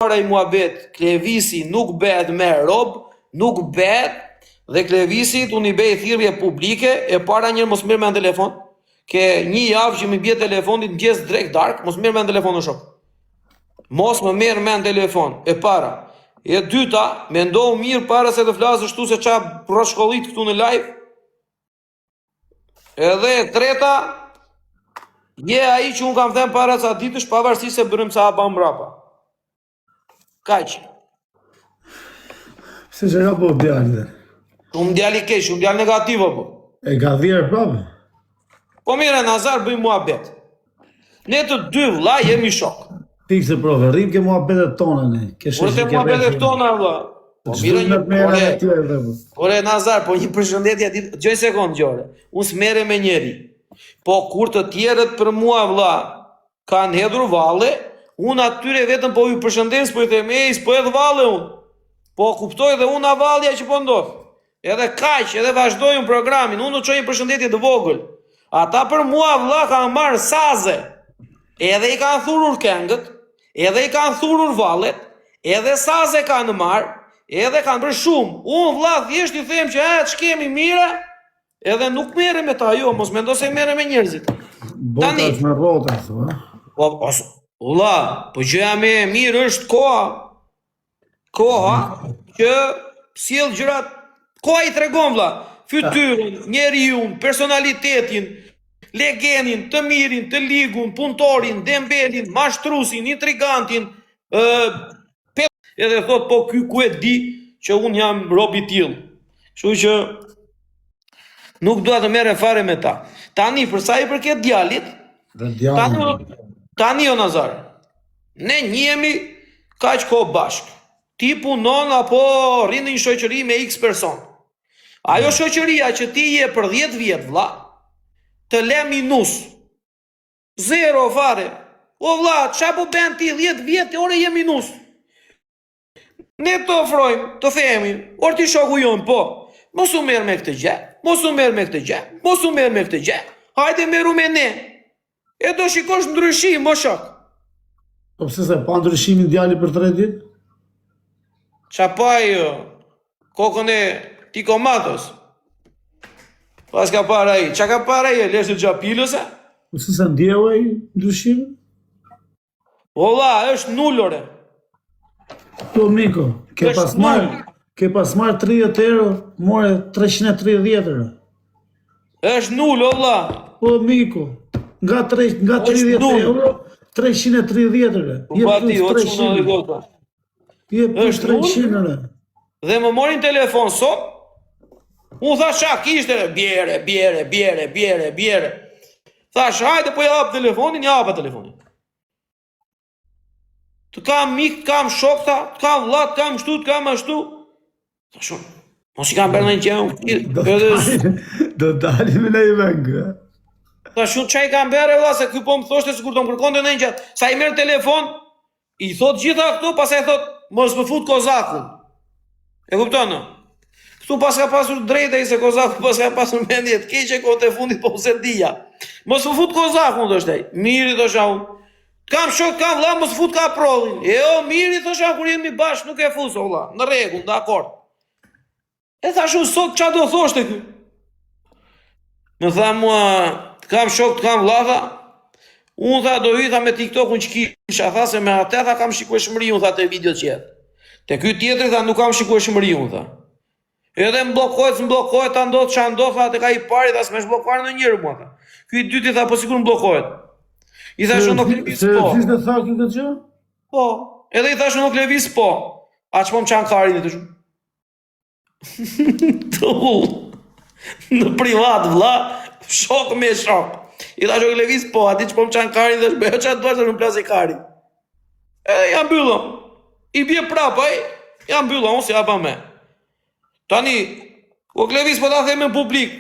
para i muhabet, Klevisi nuk bëhet me rob, nuk bëhet, dhe Klevisit unë i bëj thirrje publike, e para njërë mos mirë me në telefon, ke një javë që mi bje telefonit në gjesë drejt dark, mos mirë me në telefon në shok. Mos më mirë me në telefon, e para. E dyta, me ndohë mirë para se të flasë shtu se qa proshkollit këtu në live. Edhe treta, je ai që unë kam them para sa ditësh pavarësisht se bërëm sa hapa mbrapa. Kaq. Se që ka po djali dhe? Unë djali keq, unë djali negativ apo. E ka dhjerë prapë? Po mire, Nazar, bëjmë muhabet. Ne të dy vlla jemi shok. Pikë se prove, rrim ke muhabetet tona ne. Por te muhabetet tona, vlla. Po mire ore Nazar, po një përshëndetje ditë, gjoj sekond gjore. Unë s'mere me njeri. Po kur të tjerët për mua vlla kanë hedhur valle, unë atyre vetëm po ju përshëndes, po i them ej, s'po hedh valle unë. Po kuptoj dhe unë avallja që po ndodh. Edhe kaq, edhe vazhdojmë programin, unë do çoj një përshëndetje të vogël. Ata për mua vlla kanë marrë saze. Edhe i kanë thurur këngët, edhe i kanë thurur vallet, edhe saze kanë marrë, edhe kanë bërë shumë. Unë vlla thjesht i them që ç'kemi mire, edhe nuk merre me ta, jo, mos mendo se merre me njerëzit. Botas me rrota, thua. Po, vlla, po gjëja më e mirë është koha. Koha që sjell gjërat, koha i tregon vlla, fytyrën, njeriu, personalitetin, legenin, të mirin, të ligun, punëtorin, dembelin, mashtrusin, intrigantin, edhe thot po ky ku e di që unë jam rob i tillë. Kështu që nuk dua të merrem fare me ta. Tani për sa i përket djalit, tani o Nazar, ne njihemi kaq kohë bashk. Ti punon apo rrin në një shoqëri me X person. Ajo shoqëria që ti je për 10 vjet vlla, të le minus. Zero fare. O vlla, qa po ben ti 10 vjet, ore je minus. Ne të ofrojmë, të themi, or ti shoku jon, po, mos u merr me këtë gjë, mos u merr me këtë gjë, mos u merr me këtë gjë. Hajde meru me ne. E do shikosh ndryshim, mo shok. Po pse se pa ndryshimin djali për 3 ditë? Qa pa jo, kokën e ti komatos. Pas ka para i, qa ka para i, leshtë gjapilëse? Po se se ndjeu ai ndryshimin? Ola, është nullore. Po Miko, ke pas marrë 30 euro, more 330 euro. Është null, ola. Po Miko, nga 30 euro, 330 euro. Po ti, o që në dhe gota. Je plus 300 euro. Dhe më morin telefon sot, unë thash shak ishte, bjere. Thash, hajde po jap telefonin, japa telefonin. Të kam mik, të kam shokta, të kam vllat, të kam shtu, të kam ashtu. Thash, mos i kam bërë në një Do dalim në i vengë. Thash, qa i kam bërë, vlla, se ky po më thoshte sikur do më kërkonte në një gjatë. Sa i merr telefon, i thot gjitha këtu, pastaj thot, mos më fut kozakun. E kupton? Këtu pas ka pasur drejta i se kozaku pas ka pasur mendje të keqe kohët e fundit po se dija. Mos më fut kozakun, thoshte. Miri thosha unë. Kam shok, kam vlla, mos fut ka prodhin. Jo, miri thosha kur jemi bashkë nuk e fus vlla. Në rregull, dakord. E thash unë sot ç'a do thoshte ky? Më tha mua, kam shok, kam vlla, tha. Unë tha do hyta me TikTokun që kisha, tha se me atë tha kam shikueshmëri, unë tha te videot që jetë. Te ky tjetri tha nuk kam shikueshmëri, unë tha. Edhe më bllokohet, ta ndodh ç'a ndodh, tha te ka i pari, tha s'më zbllokuar ndonjëherë mua tha. Ky i dyti tha po sigur më bllokohet. I thash unë nuk lëviz po. Se ti tha këtë gjë? Po. Edhe i thash unë nuk lëviz po. A ç'po më çan karin të shumë. Në privat vlla, shok me shok. I thash unë lëviz po, a ti ç'po më çan karin dhe bëj ç'a duash të më plasë karin. Ja mbyllëm. I bie prap ai, ja mbyllëm unë si hapa me. Tani, o Klevis po ta them në publik,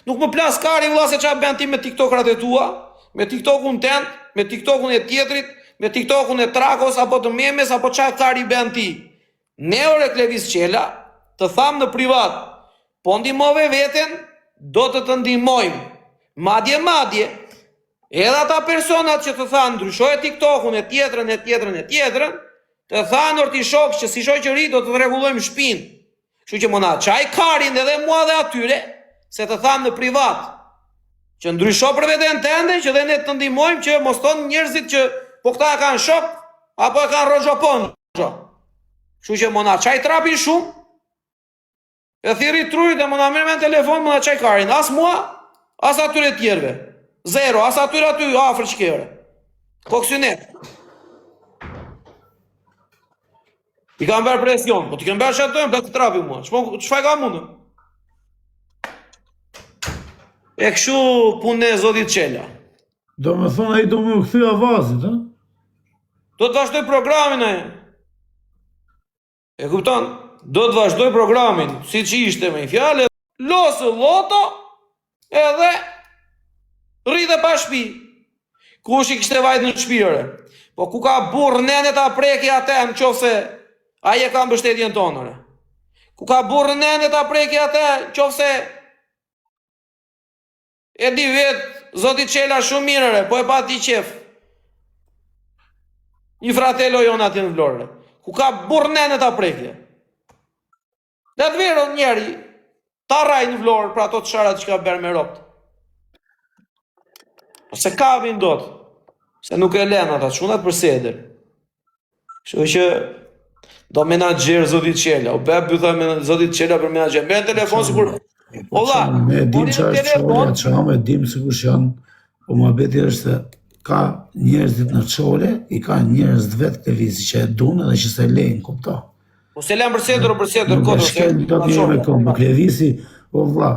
nuk më plas kari vlla se ç'a bën ti me TikTokrat e tua, me TikTokun tend, me TikTokun e tjetrit, me TikTokun e Trakos apo të Memes apo ç'a kari bën ti. Ne ore Klevis Qela, të tham në privat, po ndihmove veten, do të ndihmojmë. Madje, edhe ata personat që të thanë ndryshoje TikTokun e tjetrën, Të thanur t'i shok që si shoqëri do të rregullojmë shtëpinë. Kështu që mona çaj karin edhe mua dhe atyre, se të tham në privat, që ndrysho për veten tënde, që dhe ne të ndihmojmë që mos thonë njerëzit që po këta e kanë shok apo e kanë roxhopon. Kështu që mona çaj trapin shumë. E thirri trujt dhe mona merr me telefon mona çaj karin, as mua, as atyre tjerëve. Zero, as atyre aty afër çkere. Koksynet. I kam bërë presion, po t'i kam bërë shatojmë, da të trapi mua. Çfarë ka mundën? E kështu punë e zotit Qela. Do me thonë ai do me u kthy avazit, ha? Do të vazhdoj programin ai. E kupton? Do të vazhdoj programin, siç ishte me fjalë, losë loto edhe rritë pa shtëpi. Kush i kishte vajt në shtëpire? Po ku ka burr nene ta preki atë nëse ai e ka mbështetjen tonore. Ku ka burr nene ta preki atë nëse e di vet zoti Qela shumë mirëre, po e pa ti qef. Një fratello jon aty në Vlorë. Ku ka burr nene ta prekje. Dhe të verën njeri ta raj në Vlorë për ato të sharat që ka bërë me ropt. Se ka vin dot. Se nuk e len ata çunat për seder. Kështu që do menaxher zoti Qela, u bë bytha me zoti Qela për menaxher. Me telefon sikur olla. Me dim çfarë çole, çfarë me dim sigurisht janë, po muhabeti është se ka njerëzit në çole, i ka njerëz vet të vizi që e duan edhe që se lejnë, kupto. Po se lën për seder kodër se. Do të jemi këmbë klevisi, o vlla.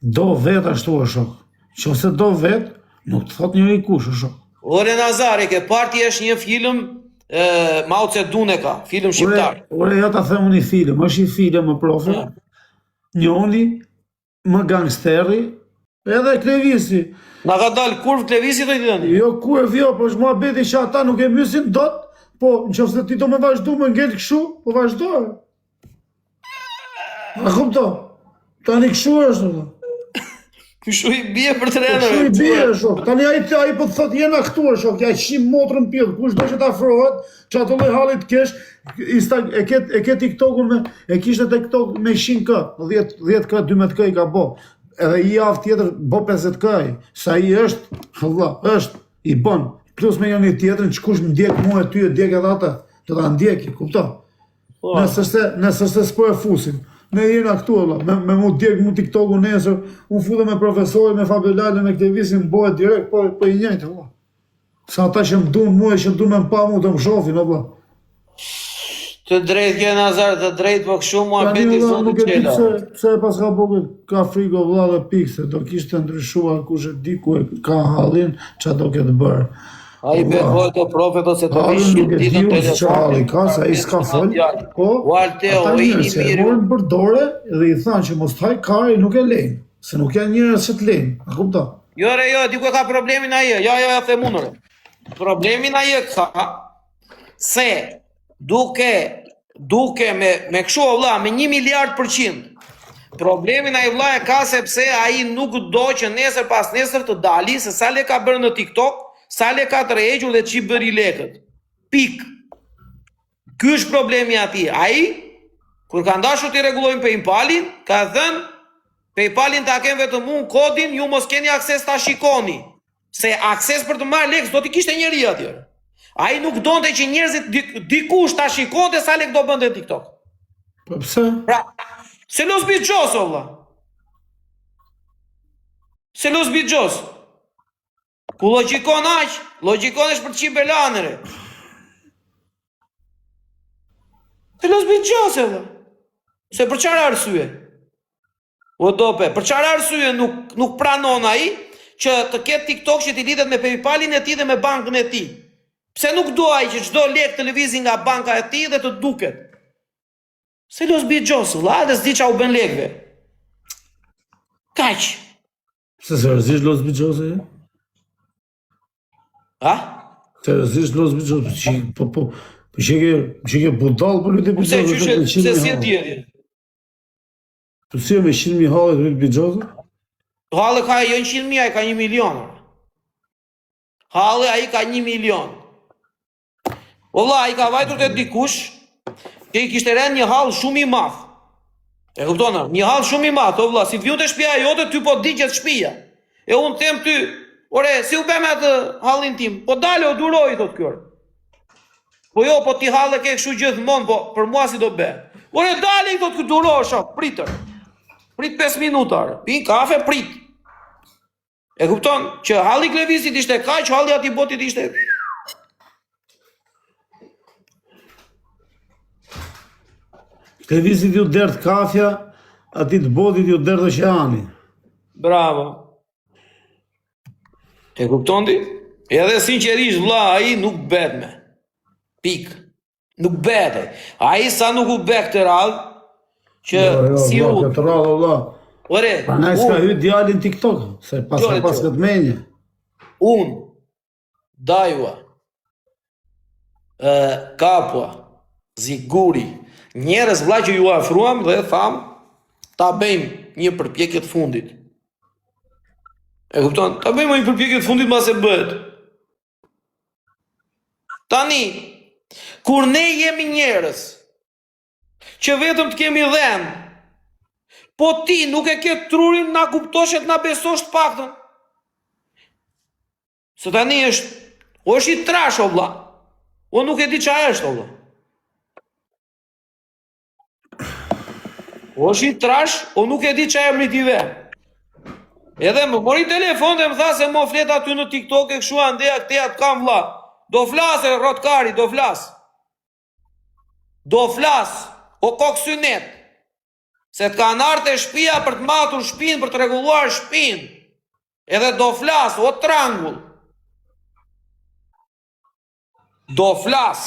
Do vet ashtu o shok. Nëse do vet, nuk të thot njëri kush o shok. Ore Nazari, ke parti është një film Mao Zedong e ka, film shqiptar. Ore ja ta them një film, është një film më profe. Njoni, më gangsteri, edhe klevisi. Na ka dal kurv klevisi do i thënë. Jo kurv jo, po është muhabeti që ata nuk e mysin dot, po nëse ti do më vazhdu më ngel kështu, po vazhdo. A kupto? Tani kështu është. Kështu i bie për trenën. Kështu i bie shok. Tani ai po të thotë jena këtu shok, ja shim motrën pill, kush do që ta afrohet, çato lloj halli të kesh, e ke TikTokun me e kishte TikTok me 100k, 10k, 12k i ka bë. Edhe i javë tjetër bë 50k. Sa i është, valla, është i bën. Plus me njëri tjetrin, çkush më ndjek mua e ty e ndjek edhe ata, do ta ndjeki, kupton? Nëse s'po e fusim. Ne jena këtu valla, me mu djeg mu TikToku nesër, unë futem me profesorin, me Fabiolalën, me këtë visin bëhet direkt, po i njëjtë valla. Sa ata që më duan mua, që duan me më pa mua të më shohin valla. Të drejtë ke Nazar, të drejtë, po kështu muhabeti zotit Qela. Pse e pas ka bëgë ka friko valla dhe pikse, do kishte ndryshuar kush e di ku e ka hallin, ç'a do ketë bërë. Ai behojt o profet ose të vishin ditën telefon. Ka sa i s'ka fol. Po. Walteo i mirë. Morën përdore dhe i thanë që mos haj kari nuk e lejnë, se nuk janë njerëz që të lejnë. A kupton? Jo re jo, diku e ka problemin ai. Ja them unë. Problemin ai ka se duke me kështu vëlla me 1 miliard%. Problemin ai vëlla e ka sepse ai nuk do që nesër pas nesër të dali se sa le ka bërë në TikTok. Sa le ka të rejgju dhe që bëri lekët. Pik. Ky është problemi ati. Ai, kur ka ndashur t'i regulojnë PayPal-in, ka thënë, PayPal-in ta kem vetëm unë kodin, ju mos keni akses ta shikoni. Se akses për të marrë lekë, do t'i kishte njeri atjere. Ai nuk donte që njerëzit dikush ta shikonte sa lekë do bënte TikTok. Po pse? Pra, se los bigjos, o vlla. Se los bigjos. Ku logjikon aq, logjikon është për të qip belanere. Se los bigjose, vëlla. Se për çfarë arsye? O dope, për çfarë arsye nuk pranon ai që të ketë TikTok që t'i lidhet me PayPal-in e tij dhe me bankën e tij? Pse nuk do ai që çdo lek të lëvizi nga banka e tij dhe të duket? Se los bigjose, vëlla, dhe s'di çau bën lekëve. Kaq. Se seriozisht los bigjose? Ha? Seriozisht los bigjose, po që ke budall për lutë bigjose. Pse si e tjerë? Po si me 100.000 hallet lutë bigjose? Halli ka jo 100.000, ai ka 1 milion. Halli ai ka 1 milion. Valla, i ka vajtur të dikush që i kishte rënë një hall shumë i madh. E kuptona, një hall shumë i madh, o vlla, si vjen te shtëpia jote, ty po digjet shtëpia. E unë them ty, ore, si u bë me atë hallin tim? Po dale o duroj thot ky. Po jo, po ti hallë ke kështu gjithmonë, po për mua si do bë? Ore, dale thot ky durosh, pritër. Prit 5 minuta, pi kafe, prit. E kupton që halli Klevizit ishte kaq, halli aty botit ishte. Klevizit ju derdh kafja, ati të botit ju derdh oqeani. Bravo. E kupton ti? Edhe sinqerisht vlla, ai nuk bet me. Pik. Nuk bet. Ai sa nuk u bë këtë radhë që si u Këtë radhë, valla. Ore, Prandaj s'ka hyrë djalin TikTok, se pas këtë menje. unë, Dajua, Kapua, Ziguri, njerëz vlla që ju afruam dhe tham ta bëjmë një përpjekje të fundit. E kupton? Ta bëjmë një përpjekje të fundit mbas e bëhet. Tani, kur ne jemi njerëz që vetëm të kemi dhenë, po ti nuk e ke trurin na kuptosh e të na besosh të paktën. Se tani është i trash o vlla. O nuk e di çfarë është o vlla. O është i trash, o nuk e di çfarë emri ti ve. Edhe më mori telefon dhe më tha se mo flet aty në TikTok e kështu andeja këteja të kam vlla. Do flasë rotkari, do flas. Do flas, o koksynet. Se të kanë ardhur te shtëpia për të matur shtëpinë, për të rregulluar shtëpinë. Edhe do flas, o trangull. Do flas.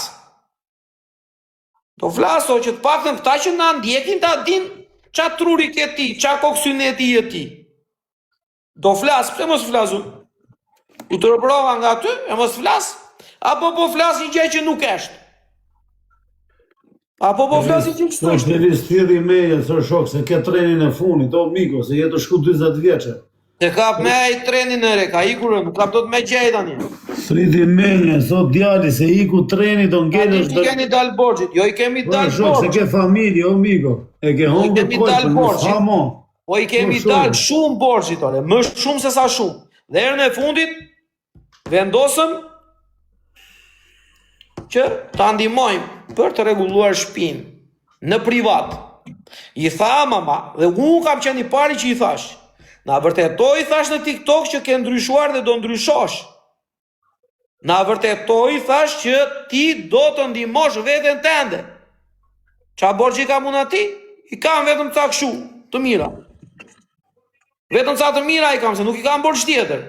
Do flas, o që të paktën këta që na ndjekin ta din ç'a truri ke ti, ç'a koksyneti je ti. Do flas, pse mos flasun? U të rëprova nga ty, e mos flas? Apo po flas një gjë që nuk është? Apo po flas një gjë që është? Në listë thirrë email, thë shok, se ke trenin e funit, o miko, se jetë shku 20 vjeçë. Se kap me ai trenin e re, ka ikur, nuk kap do të me gjej tani. Sriti menje, thot djali, se iku treni do ngelesh... Ati keni dal borxhit, jo i kemi dal borxhit. Se ke familje, o miko, e ke hongë kojtë, në famo. Po i kemi dal shumë borxhit, ore, më shumë se sa shumë. Dhe herën e fundit, vendosëm që ta ndihmojmë për të rregulluar shtëpinë në privat. I tha mama, dhe unë kam qenë i pari që i thash. Na vërtetoj thash në TikTok që ke ndryshuar dhe do ndryshosh. Na vërtetoj thash që ti do të ndihmosh veten tënde. Qa borxhi kam unë ati? I kam vetëm ca kështu, të mira. Vetëm ca të mira i kam, se nuk i kam borxh tjetër.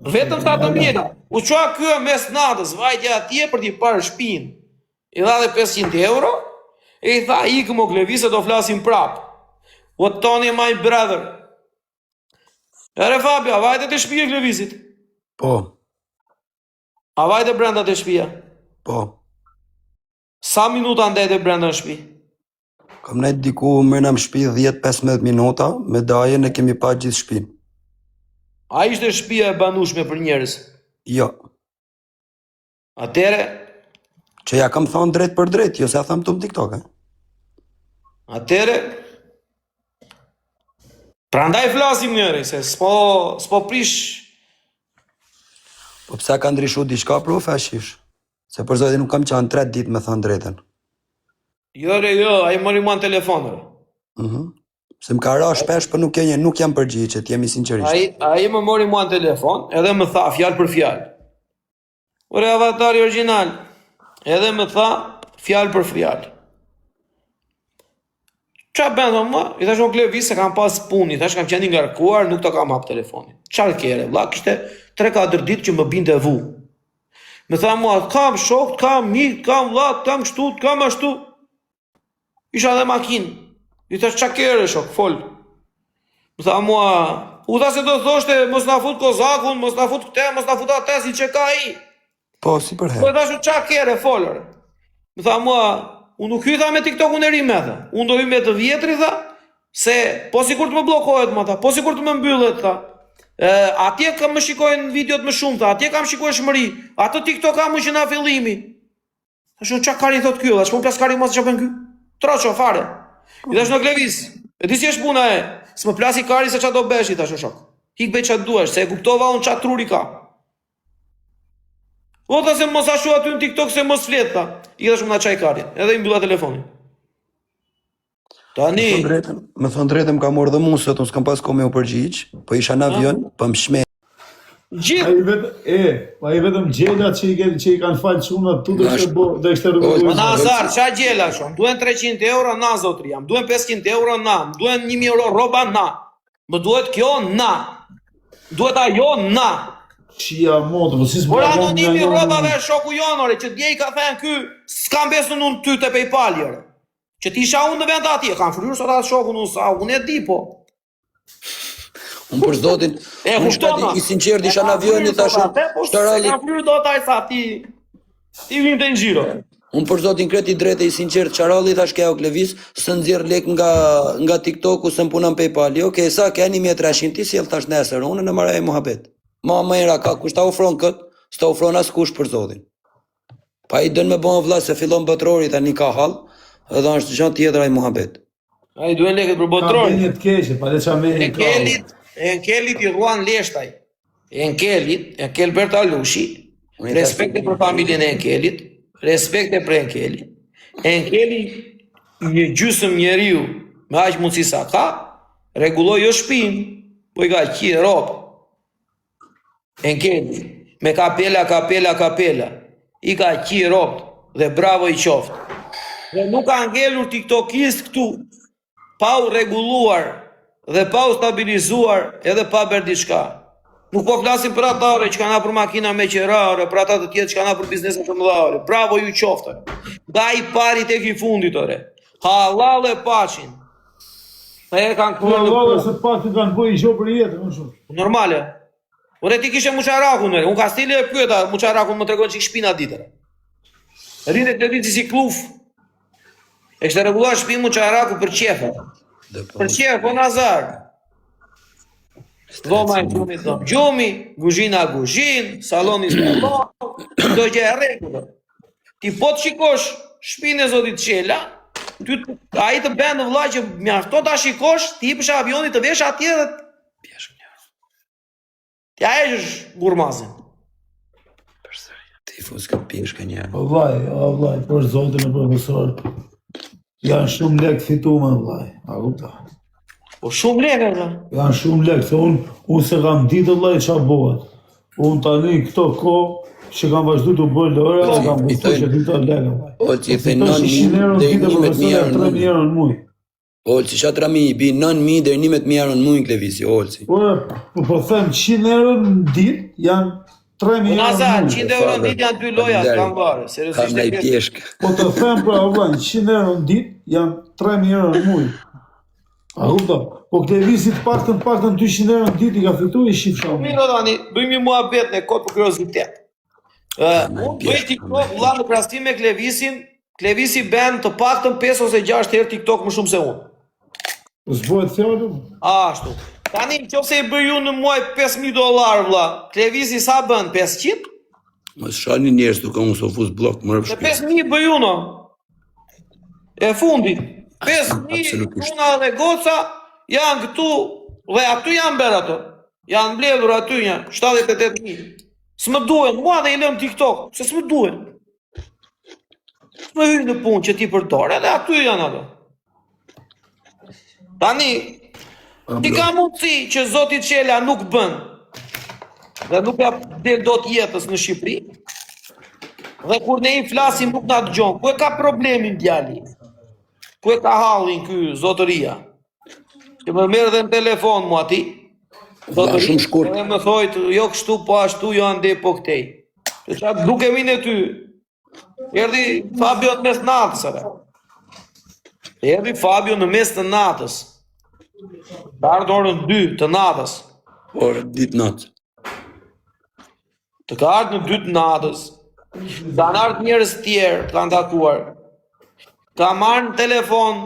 Vetëm sa të mira. U qua kjo mes natës, vajtja atje për t'i parë shtëpinë. I dha dhe 500 euro, e i tha, ikë mo Klevise, do flasim prap. What Tony, my brother. Ere Fabio, a vajte të shtëpia Klevisit? Po. A vajte brenda të shtëpia? Po. Sa minuta ndajte brenda në shtëpi? Kam nejt diku mërë në shtëpi 10-15 minuta, me dajen e kemi pa gjithë shtëpinë. A ishte shtëpia e banueshme për njerëz? Jo. Atere? Që ja kam thonë drejt për drejt, jo se a tham të më TikTok, e? Atere? Prandaj flasim njëri, se s'po prish. Po pse ka ndryshu diçka pro feshish? Se për zotin nuk kam qanë 3 ditë me thonë drejten. Jo, a i mori mua në telefonër. Se më ka ra shpesh, për nuk jam përgjigj, që t'jemi sinqerisht. A i më mori mua në telefon, edhe më tha fjalë për fjalë. Ore avatari original, edhe më tha fjalë për fjalë. Qa bëndë më? I thash unë Klevis se kam pas puni, thash kam qenë ngarkuar, nuk të kam hap telefonin. Qarë kere, vlla, kishte 3-4 ditë që më binte vu. Më tha mua, kam shok, kam mik, kam vlla, kam kështu, kam ashtu. Isha dhe makinë. I thash qa kere shok, fol. Më tha mua, u tha se do thoshte, mos na fut kozakun, mos na fut këte, mos na fut atë, si që ka i. Po, si për Po thash qa kere, folër. Më tha mua, unë nuk hytha me TikTokun e ri me tha. Unë do hy me të vjetri, tha, se po sikur të më blokohet, ma tha, po sikur të më mbyllet, tha. Atje kam më shikojnë videot më shumëta, atje kam shikoj shmëri, atë TikTok kam më që na fillimi. Ashtu çka kari thot ky, as po plas kari mos çfarë bën ky? Troço fare. I thash në Klevis. E di si është puna e? S'më plasi kari se çfarë do bësh i tash shok. Hik bëj çfarë duash, se e kuptova unë çfarë truri ka. Ota se mos ashu aty në TikTok se mos flet ta. I thash më na çaj karin, edhe i mbylla telefonin. Tani, Me thënë drejtën ka morë dhe mu, se unë s'kam pas kohë me u përgjigj, po isha në avion, po më shme. gjithë Pa i vetëm gjela që i kanë falë çunat tu do ishte rregulluar. Nazar, ç'a gjela shumë? Duhen 300 euro na zotri jam, duhen 500 euro na, duhen 1000 euro roba na. Më duhet kjo na. Duhet ajo na. Shia moto, po si s'po Por anonimi robave shoku jonore që dje i ka thënë ky, s'kam besën unë ty te PayPal-i. Që ti isha unë në vend atje, kam fryrë sot atë shokun unë sa, unë e di po. Unë për zotin, unë shkati i sinqert isha në avion i thashun, shtarali. Kam fryrë do taj sa ti vim të në gjiro. Unë për zotin kreti drejtë i sinqert qaralli thash kjo Klevis, së nxjerr lek nga TikToku së më punan PayPal-i. Okej, sa ke 1300 ti sjell thash nesër, unë në marrë muhabet. Ma më era ka kush ta ofron kët, s'ta ofron askush për zotin. Pa i dën me bon vlla se fillon botrori tani ka hall, edhe është gjë tjetër ai muhabet. Ai duhen lekët për botrori. Ka të keqe, pa le çameni. Enkelit i ruan leshtaj. Enkel Bertalushi, respekte për familjen e Enkelit, respekte për Enkelit. Enkeli një gjysmë njeriu me aq mundësi sa ka, rregulloi jo shtëpinë, po i ka qirë rob. Enkeli me kapela, i ka qirë rob dhe bravo i qoftë. Dhe nuk ka ngelur tiktokist këtu pa u rregulluar dhe pa u stabilizuar edhe pa bërë diçka. Nuk po flasim për ata që kanë për makina me qerare, për ata të tjerë që kanë për biznese të mëdha. Bravo ju qoftë. Nga i pari tek i fundit ore. Halal e paqin. E kanë kryer në punë. Se pak të kanë bëj gjë për jetën, më shumë. Normale. Ore ti kishe muçarakun, unë ka stile e pyeta, muçarakun më tregon çik shpina ditën. Rinte të ditë si kluf. E kështë rregulluar shtëpinë muçaraku për qefe. Për qefe, po Nazar. Dhoma e gjumit dhom gjumi, guzhina guzhin, saloni salon, do gjë e rregullta. Ti po të shikosh shtëpinë e zotit Qela, ai të bën vëlla që mjafton ta shikosh, ti hipësh avionit të vesh atje dhe pjesh një. Ti ajësh gurmazin. Ti fus ka pjesh ka një. O vllai, për zotin e profesor. Janë shumë lek fituar vllai. A kupton? Po shumë lekë vëlla. Janë shumë lekë, se unë se kam ditë vllai çfarë bëhet. Unë tani këto kohë që kam vazhdu të bëj lëra, kam vështu që ditë lekë vllai. O që i the 9.000 dhe 11.000 euro në muj. O që shatra mi i bi 9.000 dhe 11.000 euro në muj në Klevisi, Olci. Po them 100 euro në ditë janë 3.000 euro. Nazar, 100 euro në ditë janë 2 loja, kam varë. Kam në i pjeshk. Po të them pra vllai, 100 euro në ditë janë 3.000 euro në muj. A kupton? Po Klevisi të paktën 200 euro në ditë i ka fituar i shif shumë. Mirë tani, bëjmë një muhabet në kod për kuriozitet. Unë bëj TikTok vëlla në krahasim me Klevisin, Klevisi bën të paktën 5 ose 6 herë TikTok më shumë se unë. Po s'bëhet fjalë? Ashtu. Tani nëse i bëj unë në muaj $5.000 vëlla, Klevisi sa bën? 500? Mos shani njerëz duke unë sofus blok më rëpshpi. 5.000 bëj unë. E fundit. 5.000 puna dhe goca janë këtu dhe aty janë bërë ato. Janë mbledhur aty janë 78.000. S'më duhen, mua dhe i lëm TikTok, se s'më duhen. S'më hyrë në punë që ti përdor, edhe aty janë ato. Tani, ti ka mundësi që Zoti Qela nuk bën, dhe nuk ja del dot jetës në Shqipëri, dhe kur ne i flasim nuk na dëgjon, ku e ka problemin djali? Ku e ka hallin ky zotëria? Që më merr dhe në telefon mua ti. Shumë shkurt. Edhe më thojt, jo kështu po ashtu jo ande po këtej. Që çfarë dukemi ne ty? Erdhi Fabio në mes të natës. Erdhi Fabio në mes të natës. Ardhi orën 2 të natës. Orë ditë natë. Të ka ardhur në 2 të natës. Kanë ardhur njerëz tjerë të kanë takuar. Ka marrë në telefon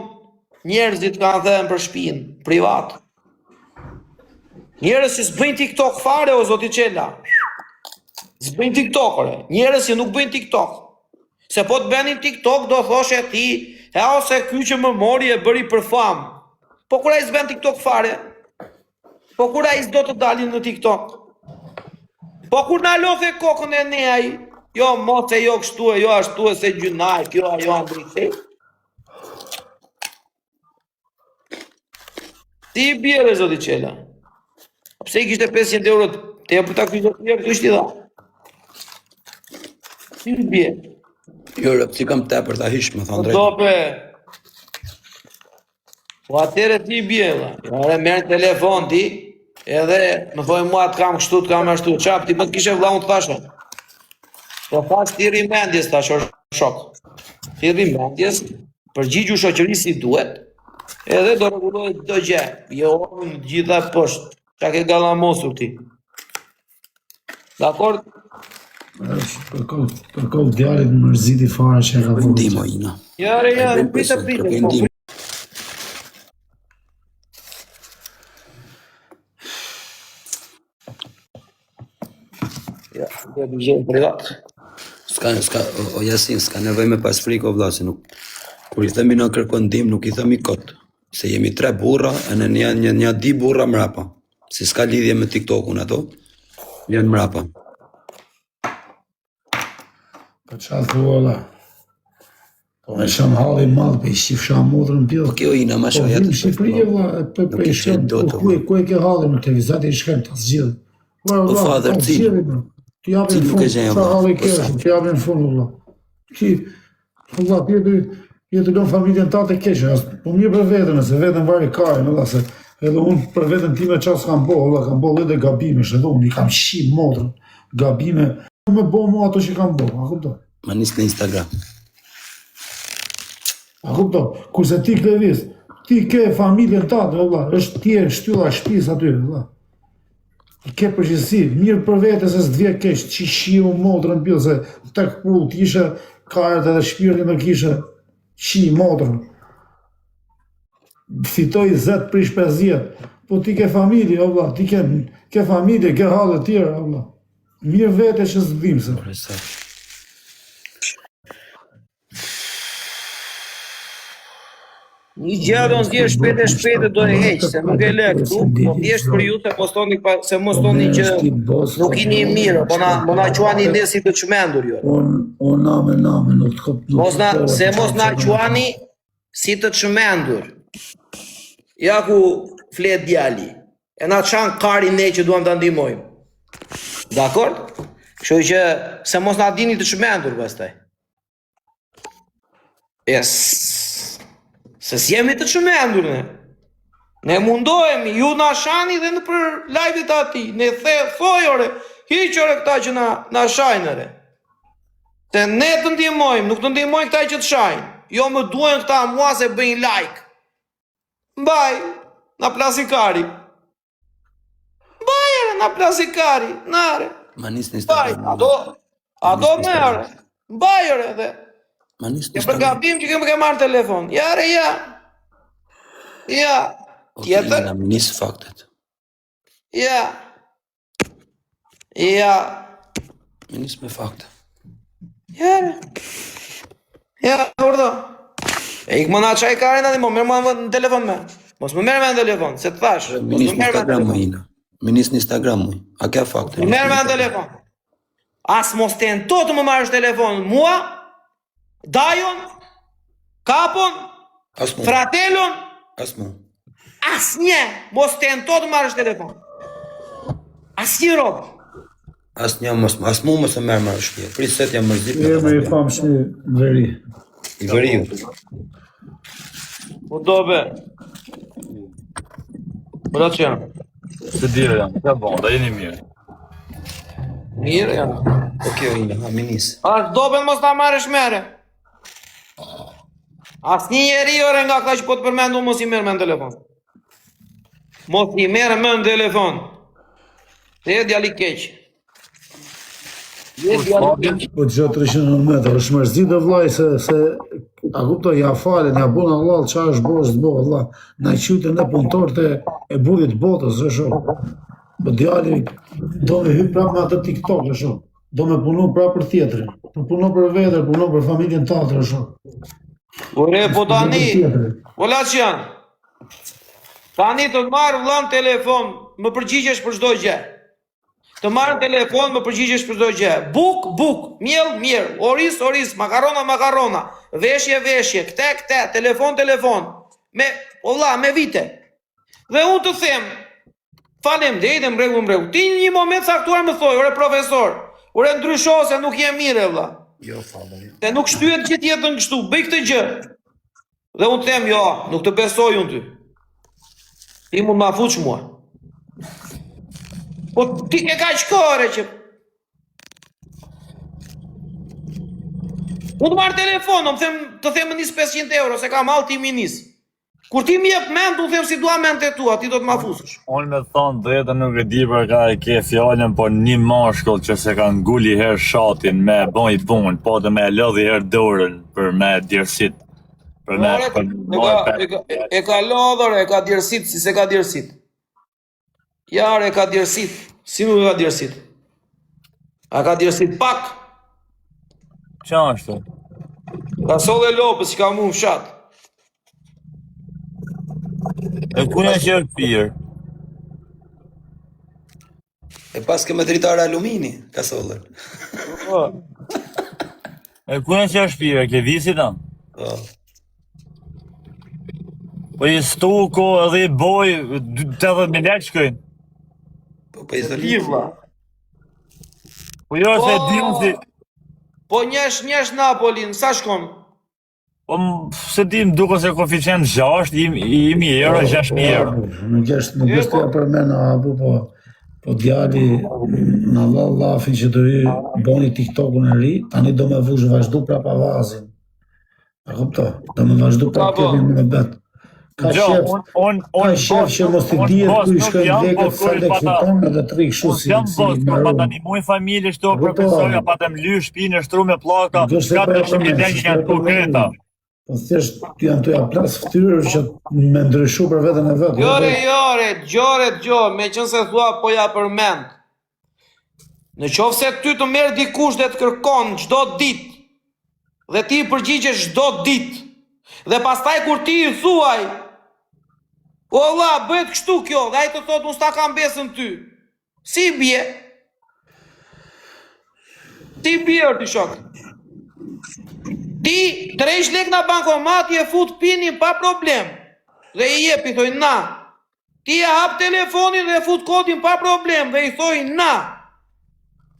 njerëzit kanë thënë për shtëpinë privat. Njerëz që s'bëjnë TikTok fare o zoti Qela. S'bëjnë TikTok, ore. Njerëz që nuk bëjnë TikTok. Se po të bënin TikTok do thoshe ti, ose ky që më mori e bëri për famë. Po kur ai s'bën TikTok fare? Po kur ai s'do të dalin në TikTok? Po kur na lodhe kokën e ne ai? Jo, mos e jo kështu e jo ashtu e se gjynaj, kjo ajo andrite. Ti i bje, zoti Qela. Pse i kishte 500 euro te për ta kyçë këtu ishte dha. Ti i bje. Jo, si kam tepër ta hish, më thonë drejt. Dope. Po atëre ti i bje, dha. Ore merr telefon ti, edhe më thoi mua të kam kështu, të kam ashtu. Çap ti më të kishe vlla unë të thashë. Po pas ti rimendjes tash shok. Ti rimendjes, përgjigju shoqërisë si duhet. Edhe do rregullohet çdo gjë. Jo unë gjitha poshtë. Çka ke gallamosur ti. Dakor? Për kohë djalit më mërziti fare që e ka vërë. Ndimo ina. Ja, prita. Ja, do të jemi privat. O Jasin, s'ka nevoj me pas frikë o vlla, se nuk, kur i themi na kërkon ndihmë, nuk i themi kot, se jemi 3 burra, e në një di burra mrapa, se s'ka lidhje me TikTokun ato, janë mrapa. Po qa thua la? Po me sham halli madhë, pe i shifësha modrën pjellë. Po kjo ina, ma Po shoja vim të Shqipëri e vla, pe i shkem, ku e ke halli në televizat e i shkem të zgjidhë. O father, cilë? Ti japin Cilë nuk e fund, gjenja, sa vlla, halli po kesh, sa. ti japin fund, vla. Ti, vla, ti e të lënë familjen ta të keqe, po mirë për vetën, se vetën vari kajnë, vla, se edhe unë për vetën time qas kam bo, vla, kam bo edhe gabime, edhe unë i kam shi modrën, gabime, me bo mu ato që kam bo, a kupto? Ma nis në Instagram. A kupto, kurse ti këlevis, ti ke familjen ta, vla, është ti e shtylla shtëpis aty, vla. I ke përgjithësi, mirë për vete se s'dvje keq, që shiu modrën pjellë, se tek pull t'ishe karët edhe shpirtin do kishe shi modrën. Fitoj 10 prish 50, po ti ke familje, o vlla, ti ke familje, ke halë tjera, o vlla. Mirë vete që s'dhim se. Një gjë do nxjerr shpejt e do e heq, se nuk e le këtu, po thjesht për ju se mos toni që nuk jeni mirë, po na quani ne si të çmendur ju. O name, nuk të këp... Mos na quani si të çmendur. Ja ku flet djali. E na çan kari ne që duam ta ndihmojmë. Dakor? Kështu që se mos na dini të çmendur pastaj. Yes. Se s'jemi të çmendur ne. Ne mundohemi, ju na shani dhe në për live-it ati. Ne thoj ore, hiq ore këta që na shajnë ore. Se ne të ndihmojmë, nuk të ndihmojnë këta që të shajnë. Jo më duhen këta mua se bëjnë like. Mbaj, na plasikari. Mbaj ore, na plasikari, nare. Ma nis në Mbaj, Instagram. ato me ore. Mbaj ore dhe. Ma nis në E për Instagram. gabim që kemë ke marrë telefon. Ja, re, ja. Ja. Tjetër? Ina, më nis faktet. Ja. Ja. Më nis me fakte. Ja, re. Ja, urdo. E ik më na qaj karin ati, mo merë më në telefon me. Mos më merë me në telefon, se të thash. Më Mos nis më në merë me në Instagram, më telefon. ina. Më nis në Instagram, më. A ke fakte? Më merë me në telefon. As mos tento të më marrësh telefon. Mua, Dajon, Kapon, As mu. Fratelon, As mu. as një, mos tento të marrësh telefon. As një robë. As një as mu mos e merr më shtëpi. Priset jam mërzit. E me i famë shi veri. I veriu. Po dobe. Bra që janë? Se dire janë, ka bon, da jeni mirë. Mirë janë. Po kjo ina, ha më nis. As dobe mos ta marrësh mere. As një njeri ore nga këta që po të përmendu mos i merë me në telefon. Mos i merë me në telefon. Dhe e djali keq. Po të gjë 300 metra, është mërzitë vllai se a kuptoj, ja falen, ja bën Allah, çfarë është bosh të bëj valla. Na qytën e punëtorët e burrit botës, e shoh. Po djali do me hyj prapë me atë TikTok, e shoh. Do me punu prapë për tjetrin. Po punon për vete, punon për familjen tjetër, e shoh. Ore, po tani, Tjetër. vola që janë. Tani të marrë vëllam telefon, më përgjigjesh për çdo gjë. Të marrë telefon, më përgjigjesh për çdo gjë. Buk, miell, oris, makarona, veshje, këte, telefon. Me vite. Dhe unë të them, faleminderit, mregull. Ti një moment saktuar më thoj, ore profesor, ore ndrysho se nuk je mirë, vëlla. Jo, falem. Se nuk shtyhet gjithë jetën kështu, bëj këtë gjë. Dhe unë them, jo, nuk të besoj unë ty. Ti mund ma fuq mua. Po ti ke ka qëkore që... Unë të marrë telefon, të themë nis 500 euro, se kam alti mi nis. Kur ti mi jep mend, unë them si dua mend e tua, ti do të ma fusësh. Unë me thonë drejtën nuk e di për ka e ke fjallën, po një mashkull që se ka ngulli herë shatin me bon i punë, po të me lodhi herë dorën për me djersit. Për me... E ka lodhër, e ka djersit, si se ka djersit. Jarë e ka djersit, si nuk e ka djersit. A ka djersit pak, Qa është? ka solle lopës që ka mu në fshat. E kuna që është pirë? E pas ke me dritare alumini, ka sollën. E kuna që është pirë? Ke visi ta? Po. Po i stuko edhe i boj 80.000 lekë shkojnë. Po i zoli. Livla. Po jo se di unë si... Po njesh Napolin, sa shkon? Po se di më duke se koeficient 6, imi euro, 6.000 euro. Nuk është të ja përmena, po djali në lafin që do i boni TikTokun e ri, tani do me vazhdu prapa vazin. A kupto? Do me vazhdu prapa kevin me betë. Ka shef që mos t'i dijet ku i shkojnë lekët sa lekëfiton edhe të rikë shu si pa tani mujë familje shto profesorja, pa të mly shpinë, shtru me plaka, 400.000 lekë janë të konkreta. Po thjesht janë të ja plas ftyrë që me ndryshu për vetën e vetë. Gjore, me qënë se thua po ja përmend. Në qofë se ty të merë dikush dhe të kërkon gjdo dit, dhe ti i përgjigjesh gjdo dit, dhe pastaj kur ti i thuaj, o Allah, bëhet kështu kjo, dhe ai të thot, unë s'ta kam besën ty. Si bje? Ti bje, ti shok. Ti 3 lek në bankomati e fut pinin pa problem. Dhe i jepi, thoj, na. Ti e hap telefonin dhe e fut kodin pa problem, dhe i thoj, na.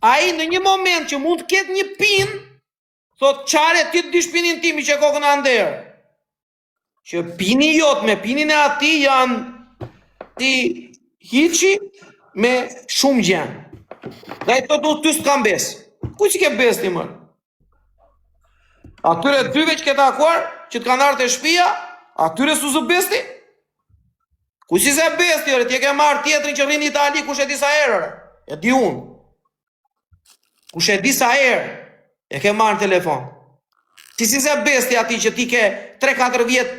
Ai në një moment që mund të ketë një pin, thot, qare ti të dish pinin timi që kokën anderë. Që pini jot me pinin e ati janë ti hiqi me shumë gjenë. Dhe i të du të s'kam besë. Ku që ke besë ti mërë? Atyre dyve që ke takuar, që të kanë artë e shpia, atyre su zë besë ti? Ku që se besë ti, ti e ke marë tjetërin që rinë Itali, ku që e disa erë, e di unë. Ku që e disa erë, e ke marë në telefon. Si se besë ti ati që ti ke 3-4 vjetë,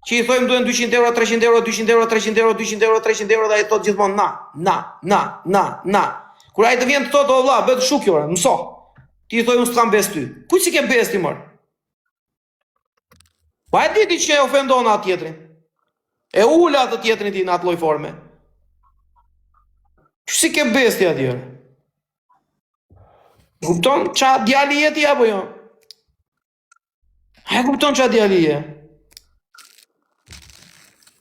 që i thojmë duhen 200 euro, 300 euro, 200 euro, 300 euro, 200 euro, 300 euro, dhe i thot gjithmonë na. Kur ai të vjen të thot, o vlla, bëhet shukjore, mëso. Ti i thoj unë s'kam besë ty. Ku që ke besë ti mërë? Pa e diti që e ofendon atë tjetrin. E ula atë tjetrin ti në atë lloj forme. Që si ke besë ti atjere? Kupton qa djali jeti apo jo? A e kupton qa djali je?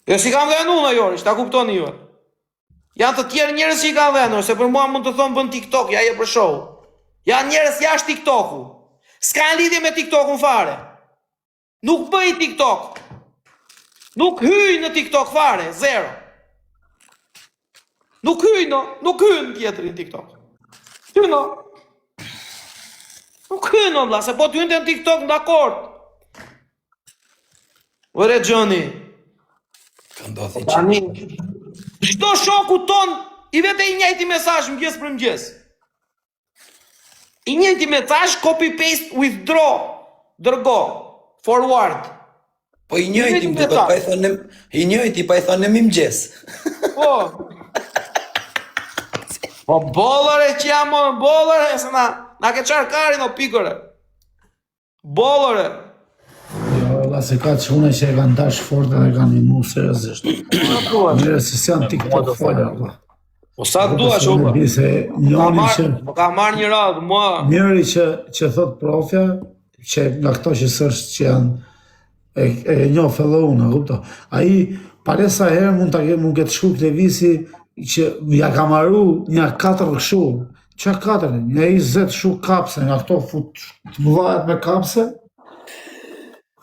Jo si kam dhenu në jori, ta kuptoni ju. Janë të tjerë njerëz që i kanë dhenu, se për mua mund të thonë bën TikTok, ja je për show. Janë njerëz jashtë TikToku. S'ka lidhje me TikTokun fare. Nuk bëj TikTok. Nuk hyj në TikTok fare, zero. Nuk hyj në tjetërin TikTok. Hyno. Nuk hyj në vlla, se po të hynte në TikTok në dakord. Ore Gjoni. Tani, çdo shoku ton i vete i njëjti mesazh mëngjes për mëngjes. I njëjti mesazh copy paste withdraw. Dërgo. Forward. Po i njëjti më duket, pa i thonë i njëjti, pa i thonë mi mëngjes. Po. Po bollore që jam bollore, se na ke çar karin o pikore. Bollore. Jo, la se ka çuna që e kanë dash fort dhe e kanë imu seriozisht. Mirë se janë TikTok folë, valla. Po sa duash o. Se njëri që Ka marrë një radhë, mua. njëri që thot profja, që nga këto që sërsh që janë e një fellowna, kupto. Ai pare sa herë mund ketë shku Klevisi që ja ka marru një 4 shu. Qa 4? Një 20 shu kapse, nga këto fut të mëdhajet me kapse.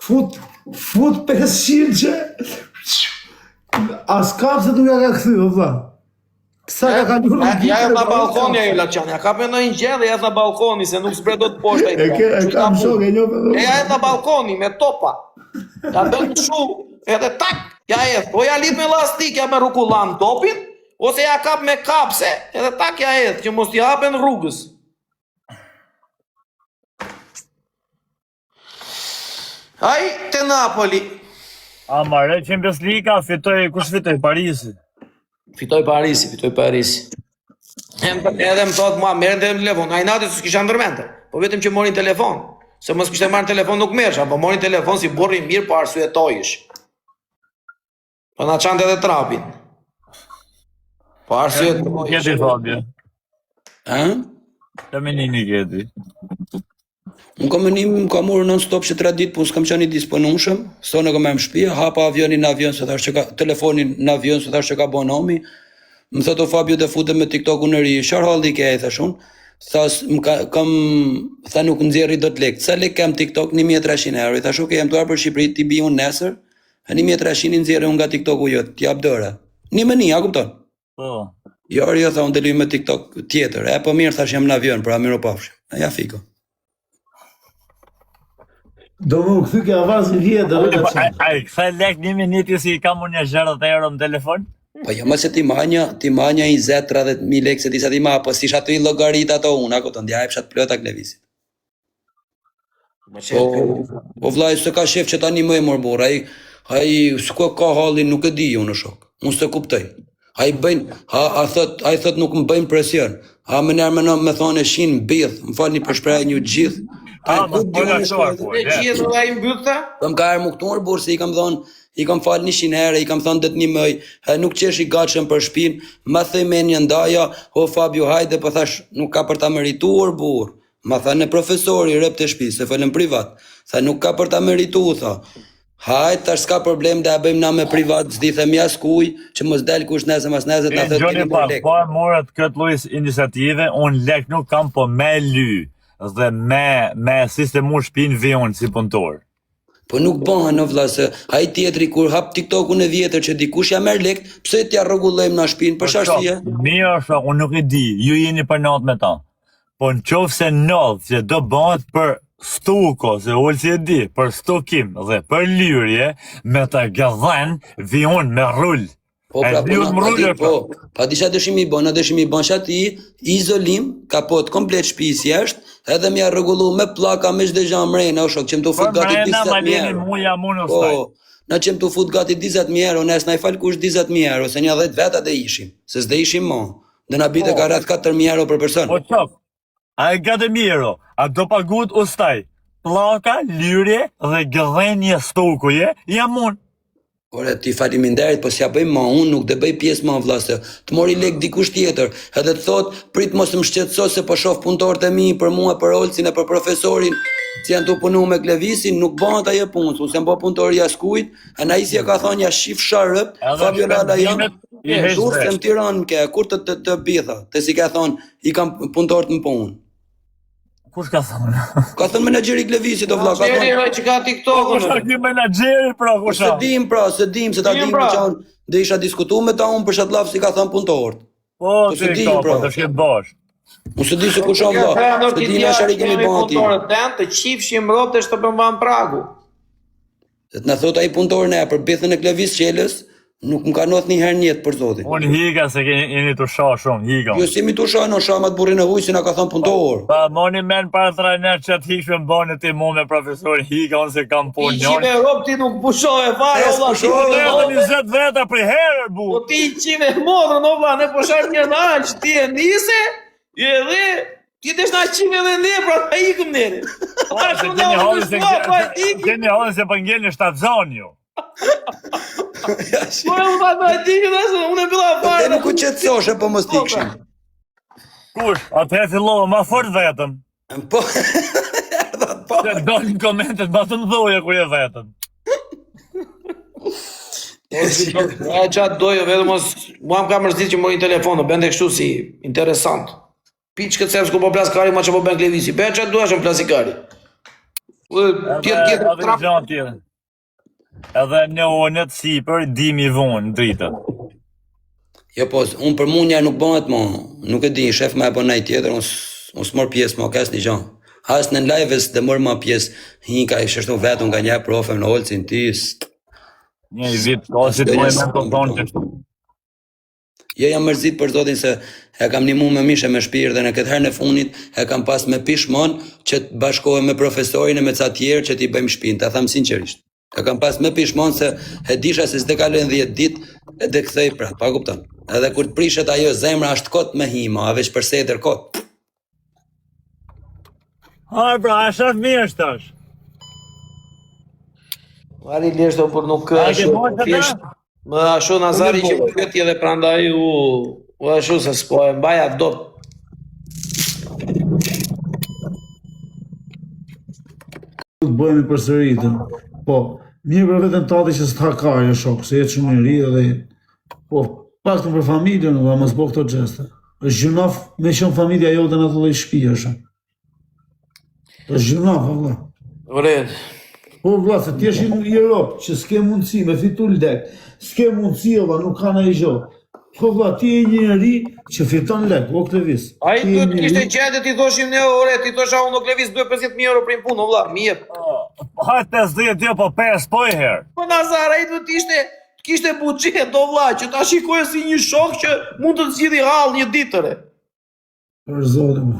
Fut 500 që as kapse nuk ja ka këthy, vëlla. Sa ka njërë Ja jetë në balkoni e Laçan, ja ka për në një gjellë, ja jetë në balkoni, se nuk s'bre do të poshtë e E kam shok e një për E ja jetë në balkoni, me topa. Ja bën shu, edhe tak, ja jetë. O ja lip me lastik, ja me rukullan topin, ose ja kap me kapse, edhe tak ja jetë, që mos t'i hapen rrugës. Ai, te Napoli. Amare, Champions League kush fitoi Parisi? Fitoj Parisi. Edhe më thot mua, merren telefon. Ai natë s'kisha ndërmendë. Po vetëm që morin telefon. Se mos kishte marrë telefon nuk merresh, apo morin telefon si burri mirë po arsyetohesh. Po na çante edhe trapin. Po arsyetohesh. Gjeti Fabio. Ha? Të menini gjeti. Unë kam menim, më kam urë non-stop që 3 ditë, po s'kam qenë i disponueshëm, sonë e kam e më shtëpi, hapa avionin në avion, se thash që ka telefonin në avion, se thash që ka bon nomi. Më thot o Fabio dhe futem me TikTok-un e ri, çfarë halli ke, thash unë. Tha nuk nxjerri dot lekë. Sa lekë kam TikTok? 1300 euro. I thash okay, jam tuar për Shqipëri, ti bi unë nesër. 1300 i nxjerrë unë nga TikTok-u jot, t'jap dora. Një meni, a kupton? Po. Jo, tha unë deli me TikTok tjetër. E po mirë, thash jam në avion, pra mirë pafshim. Ja fiko. Do më u këthy ke avazin vjetë dhe të qenë. Ai, kësa lek një miniti si kam unë një 60 euro në telefon? Po jo, mëse ti manja 20-30.000 lekë, se disa ti ma, po si shatë i logarit ato unë, ako të ndja e pshat plota Klevisit. Po vlaj, se ka shef që ta një më e mërbor, ai s'ko ka halin nuk e di ju në shok, unë se kuptoj. Ai thot nuk më bëjnë presion, më nërë me thonë e shinë bidh, më falni për shpreh një gjithë. Më gjithë dhe ai mbyllta? Po më ka erë më këtu mërbor, se i kam thonë, i kam falë 100 herë, i kam thonë det një mëj, nuk qesh i gatshëm për shpinë, ma thej me një ndaja, o Fabio hajde, po thash, nuk ka për ta merituar burr. Ma tha në profesori rëp të shtëpisë, se folën privat. Tha nuk ka për ta merituar, tha. Hajde, tash s'ka problem, dhe a bëjmë na me privat, s'di them jas kuj, që mos del kush nesër mas nesër, ta thot keni më lek. Po morët këtë lloj iniciative, unë lek nuk kam, po me ly, dhe me sistemu shpinë vion si punëtor. Po nuk bëhen në vlla se ai tjetri kur hap TikTok-un e vjetër që dikush ja merr lek, pse t'ja rregullojmë na shtëpinë për çfarë? Mirë është, unë nuk e di, ju jeni për natë me ta. Po në qofë se natë që do bëhet për stuko, se ullë si e di, për stukim dhe për lyrje, me të gëdhen, vion me rull. Po pra, pa disha dëshimi i bën, a dëshimi i bën shati izolim, kapot komplet shtëpisë jashtë, edhe më ja rregullu me pllaka me çdo gjë mrena, o shok, që më të fut gati 20.000 euro. Po, na që më të fut gati 20.000 euro, nes na i fal kush 20.000 euro, se një 10 veta dhe ishim, se s'de ishim mo. Dhe na bite ka rreth 4.000 euro për person. Po qop, a e 4.000 euro, a do pagut ustaj, pllaka, lyrje dhe gëdhenje stukuje, jam unë. Ore, ti faleminderit, po s'ja bëj ma, unë nuk dhe bëj pjesë ma vlla se të mori lek dikush tjetër, edhe të thot, prit mos më shqetëso se po shoh punëtorët e mi për mua, për Olcin e për profesorin, që janë të punu me Klevisin, nuk bëhet ajo punë, se më po punëtori jaskujt, e na isi e ka thonë ja shif sharëp, Fabio Lala janë, durë se më Tiranë ke, kur të bitha, të si ka thonë, i kam punëtorët më punë. Kush ka thonë? Ka thonë menaxheri Klevisit o vlla, ka thonë. Menaxheri që ka TikTok-un. Kush ka ky menaxheri pra kush? Se dim, se ta dim që unë dhe isha diskutuar me ta unë për shatlaf si ka thënë punëtorët. Po, ti ka, po të shkjet bash. Unë se di se kush o vlla, se di na shari kemi bën aty. Të qifshim rrobësh të bëmban pragu. Se të na thot ai punëtor ne për bithën e Klevis Qelës, Nuk më ka not një herë njetë për zotin. Unë higa se jeni të shoh shumë, higa. Jo si mi tu shano shamat burin e huj si na ka thënë punëtor. Pa, moni men para trajner që të hikshme më bane ti mu me profesorin higa, unë se kam I punë qive njën. rob ti nuk pushove fare, Es valla. pushove, ti Edhe nuk- 20 veta për herë, bu. Po ti i qive modrën, o vlla, ne po shajmë një naq, ti e nise, edhe ti desh na qive edhe ne, pra ta ikëm neri. Ara Se shumë gjeni da halën unë se shkua, pa ikim. gjeni halën se për ngellin shtatzon ju. Po e vlla, pa ikim, unë e bëlla Te fare. nuk u qetësoshe po mos tikshin. Kush, atëherë fillova ma fort vetëm. Po, Se dolin komentet ma të mdhoja kur je vetëm. Ja qatë dojo, vetëm mos, mua më ka mërzit që mori telefonë, bende kështu si interesant. Piç këtë sepse ku po plas kari, ma që po ben klevisi. Be qatë duash më plasi kari. Tjetër, Edhe gjanë tjetër. Edhe në onët sipër, dimi vonë, dritën. jo po, unë për munja nuk bëhet mo. Nuk e di, shef ma e bën najt tjetër, unë s'mor pjesë mo, kes një gjanë. As në live-ës dhe mor ma pjesë, hinka i shështu vetën nga një profe në olcin tis. Një vit, ka si të mojë me të thonë që shtu. Jo jam mërzit për zotin se e kam një mu me mishe me shpirë dhe në këtë herë në funit e kam pas me pishmon që të bashkohem me profesorin e me ca tjerë që t'i bëjmë shpinë, ta tham sinqerisht. E kam pas me pishmon se e disha se s'de kalojnë 10 ditë e dhe kthej pra, pa kupton. Edhe kur të prishet ajo zemra është kot me hima, a veç për setër kot. Haj pra, a shaf mirë është tash. Vari leshto, por nuk A ke ashtu, mojtë thjesht, ata? më ashtu Nazari që më pyeti edhe prandaj u ashtu se s'po e mbaja dot. Të bëhemi përsëritën. Po, mirë për vetën tati që s'ta ka e shok, se jetë shumë i ri edhe, po, pak të për familjen, dhe mos bo këto gjeste. është gjunaf me qenë familja jote në atë lloj shtëpie është. është gjunaf, valla. Vërtet. Po vlla, se ti je i Europë, që s'ke mundësi me fitu lek, s'ke mundësi valla, nuk ka ndonjë gjë. Po vlla, ti je një njeri që fiton lek, o këtë vis. Ai duhet të kishte gjendje ti thoshim ne ore, ti thosha unë nuk lëviz duhet 50.000 euro për një punë, vlla, më jep. Hajt 50 jo, po 5 po e herë. Po Nazar, ai duhet të kishte buxhet do vlla, që ta shikojë si një shok që mund të zgjidhë hall një ditë tëre. Për zotin.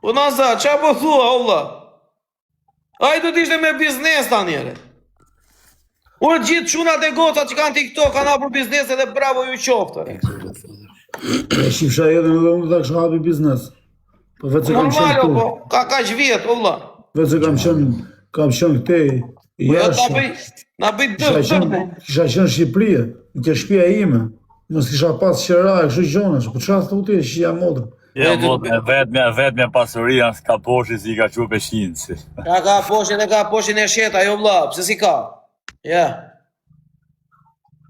Po Nazar, çfarë po thua, o vlla? Ai do të ishte me biznes tani ere. Ure gjithë çunat e gocat që kanë TikTok kanë hapur biznes edhe bravo ju qoftë. E shifsha edhe në unë ta kisha hapi biznes. Po vetë se kam Normal, qenë po, këtu. ka kaq vjet, o vlla. Vetë se kam qenë këte i Po ja ta jashtë. bëj, na bëj dëm. Kisha qenë në Shqipëri, në ke shtëpia ime. Mos kisha pas qera e kështu gjonash. Po çfarë thotë që jam modër? Ja, vetëm pasuria s'ka poshtë si ka qupe shinci. Ka poshin e ka poshin e sheta, jo vlla, pse si ka? Ja.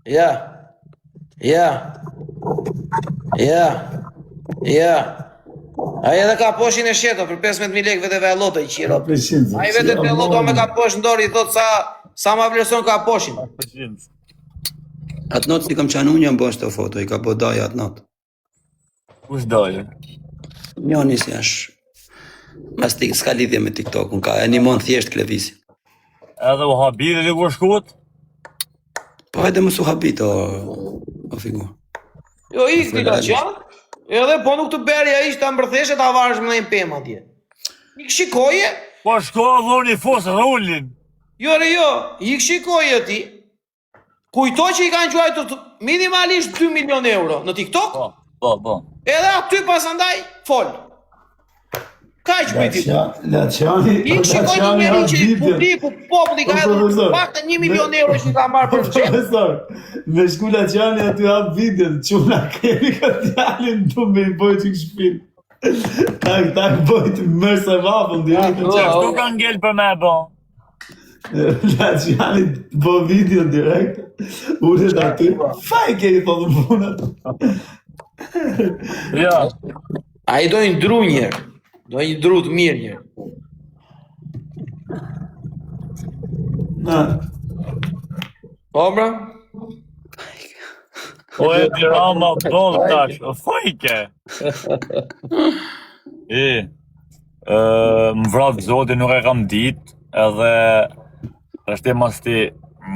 Ja. Ja. Ja. Ja. Ai edhe ka poshin e sheta për 15.000 lekë vetëve allotë i qiro. Ai vetë te allotë me ka posh ndori, thot sa ma vlerëson ka poshin. Atë notë si kam qenë unë jam bën shto foto, i ka bo daja atë notë. Kush doje? Njoni si është, mas s'ka lidhje me TikTok-un, ka animon thjesht klevisi. Edhe u habiri dhe kur shkut? Po hajde mos u habit o figur. Jo ikti ka qanë, edhe po nuk të beri a ishtë ta mbërtheshe ta varësh me një pemë atje. Ik shikoje, Po shko dhoni fosë dhe ullin. jo re jo, ik shikoje ti, kujto që i kanë gjuajtur minimalisht 2 milion euro në TikTok, Po. edhe aty pasandaj fol. Kaq bëjti. Laçani, Ik shikoj një njeri që publiku, populli ka edhe pak të 1 milion euro që i ka marrë për xhep. Profesor, me shku Laçani aty hap videon, çuna kemi këtë djalin du me i bëj çik shpin. Tak bëjt mërë se vapën direkt. Shtu ka ngell për me bo. Laçani bë video direkt. Ulet aty. Faj ke i thotë punët. Ja. A i do një dru njerë, do një dru të mirë njerë. Na, Po bra? O e dirama bon tash, o fajke. Më vrap zotin nuk e kam dit, edhe është e mas ti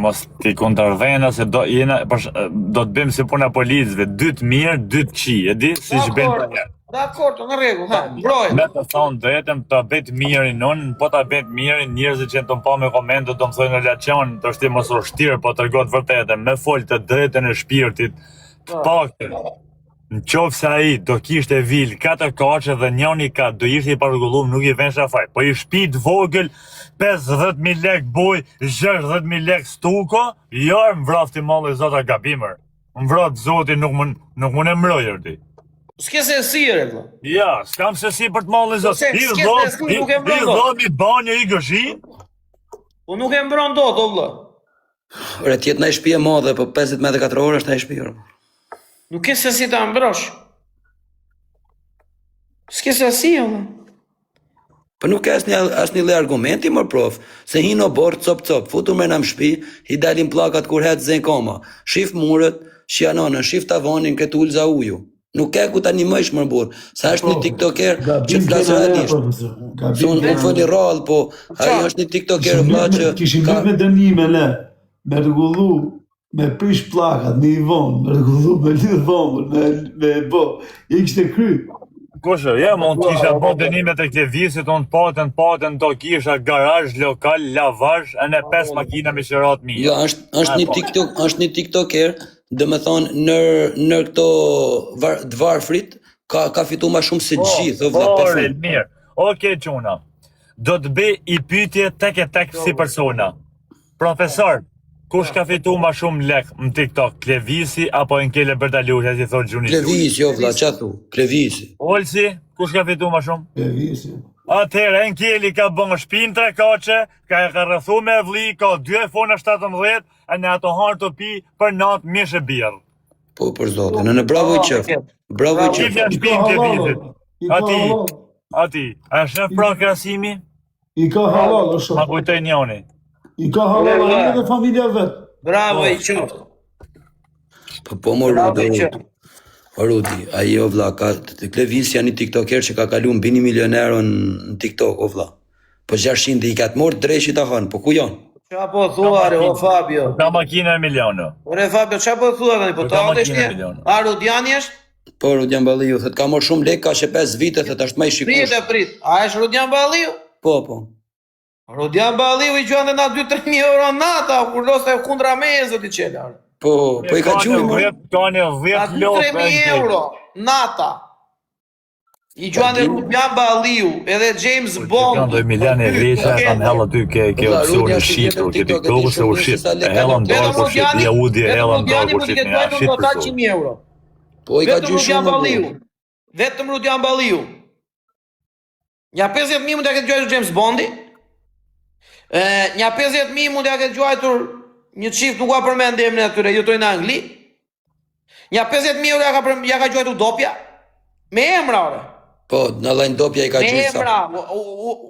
mos t'i kontardhena se do të bëjmë si puna policëve, 2 të mirë, 2 të këqij, e di, siç bëjmë. Dakor, në rregull, ha, mbroj. Me të thonë drejtën, ta bëjt mirin unë, po ta bëjt mirin njerëzit që të më pa me komente, do më thojnë në relacion, të është ti mos o shtirë, po të rgot vërtetën, me folë të drejtën e shpirtit, të pakën. Në qofë se aji do kishte vil 4 kache dhe njoni ka do ishte i pargullum, nuk i ven shafaj. Po i shpit vogël, 50.000 lek boj, 60.000 lek stuko, jarë më vrafti malli zota gabimer. Më vrat zoti nuk më në mrojër ti. S'ke se si re, vëlla. Ja, s'kam se si për të malli zot. I dhomi banje i gëshin. Po nuk e mbron dot, o vëlla. Ore, tjetë na i shpije madhe, po 54 orë është na i shpije. Nuk ke se si ta mbrosh. S'ke se si, o vëlla. Po nuk ka asnjë lloj argumenti më prof, se hino borë cop, futur me në shpi, i dalin plakat kur het zen koma, shif murët, shjanonën, shif tavonin këtë ulza uju. Nuk ka ku ta animojsh më burr, sa është një tiktoker që flas realisht. Unë foli rall, po ai është një tiktoker vëlla që kishin bërë me dënime le, me rregullu, me prish plakat në Ivon, me rregullu me lidh vomën, me bo. I kishte kry. Kushe, mund kisha bo dënimet e klevisit, unë patën do kisha garazh, lokal, lavazh, e në 5 makina me qërat mi. Jo, është një tiktoker, dhe me thonë, në këto dvarfrit, ka fitu ma shumë se gjithë, o vëlla, Ore, mirë, oke quna, do të bëj i pytje tek si persona. Profesor, kush ka fitu ma shumë lek në TikTok, Klevisi apo Enkele Bertaluhe, si thot gjuni? Klevisi, jo vëlla, qa thu? Klevisi. Olsi, kush ka fitu ma shumë? Klevisi. Atëherë, Enkeli ka bën shpinë 3 kache, ka rrethu me vli, ka 2 iPhone 17, e në ato harë të pi për natë mishë e birë. Po, për zote, në bravo i qëfë. Bravo i qëfë. Qifja shpinë Klevisit. Ati, a shënë pra krasimi? I ka halal, është. Ma kujtoj njoni. I ka halal, a dhe familja vetë. Bravo i qoftë. Po më Rudi, aji o vla, Klevisi janë një tiktoker që ka kalu mbi 1 milionerën në TikTok, o vla. Po 600 i ka të morë drejshit a hanë, po ku janë? Qa po thua, re, o Fabio? Ka makina e milionë. Ore, Fabio, qa po thua, dhe një, po ta atë është një? A Rudiani është? Po, Rudian Balliu, thët ka morë shumë lek, ka që 5 vite, thët është ma i shikush. Prit, a është Rudian Balliu? Po. Rudian Balliu i gjuan dhe na 2-3.000 euro nata, kur loste kundra me e zëti qela. Po i ka gjuhi më. Ka një 10 lopë. 3.000 euro nata. I gjuan dhe Rudian Balliu, edhe James Bond. Ka 2 milion e greqa, ka në hella ty ke opcion e shqitur, ke TikToku se u shqit. E hella ndarë kur shqit, Jahudi e hella ndarë kur shqit, me a shqit për euro. Po i ka gjuhi shumë më. Vetëm Rudian Balliu. Nja 50.000 mund të këtë gjuajtur James Bondi. Nja 50.000 mund të këtë gjuajtur një qift nuk ka përmend emrin atyre, jetojnë në Angli. Nja 50.000 euro ja ka gjuajtur Dopja. Me emra, ore. Po, në lajnë Dopja i ka gjuajtur. Me emra.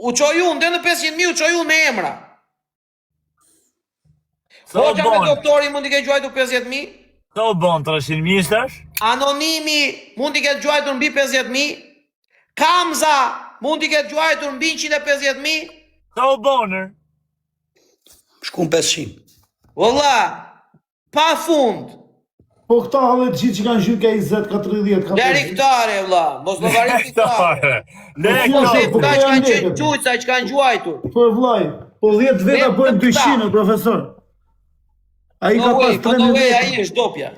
U qoj unë, dhe në 500.000 u qoj unë me emra. Hoxha me doktori mund t'i ke gjuajtur 50.000. Ka u bon 300.000 stash? Anonimi mund t'i ke gjuajtur mbi 50.000. Kamza mund t'i ke gjuajtur mbi 150.000. Ka u bonër? Shkun 500. Valla, pa fund. Po këta hallet gjithë që kanë zhyrë ka 20, ka 30, ka 50. Leri këtare, vlla, mos më varit këtare. Këta që kanë qenë gjujca, që kanë gjuajtur. Po vllai, po 10 veta bëjnë 200, profesor. Ai ka pas 3 veta. Ai është Dopja.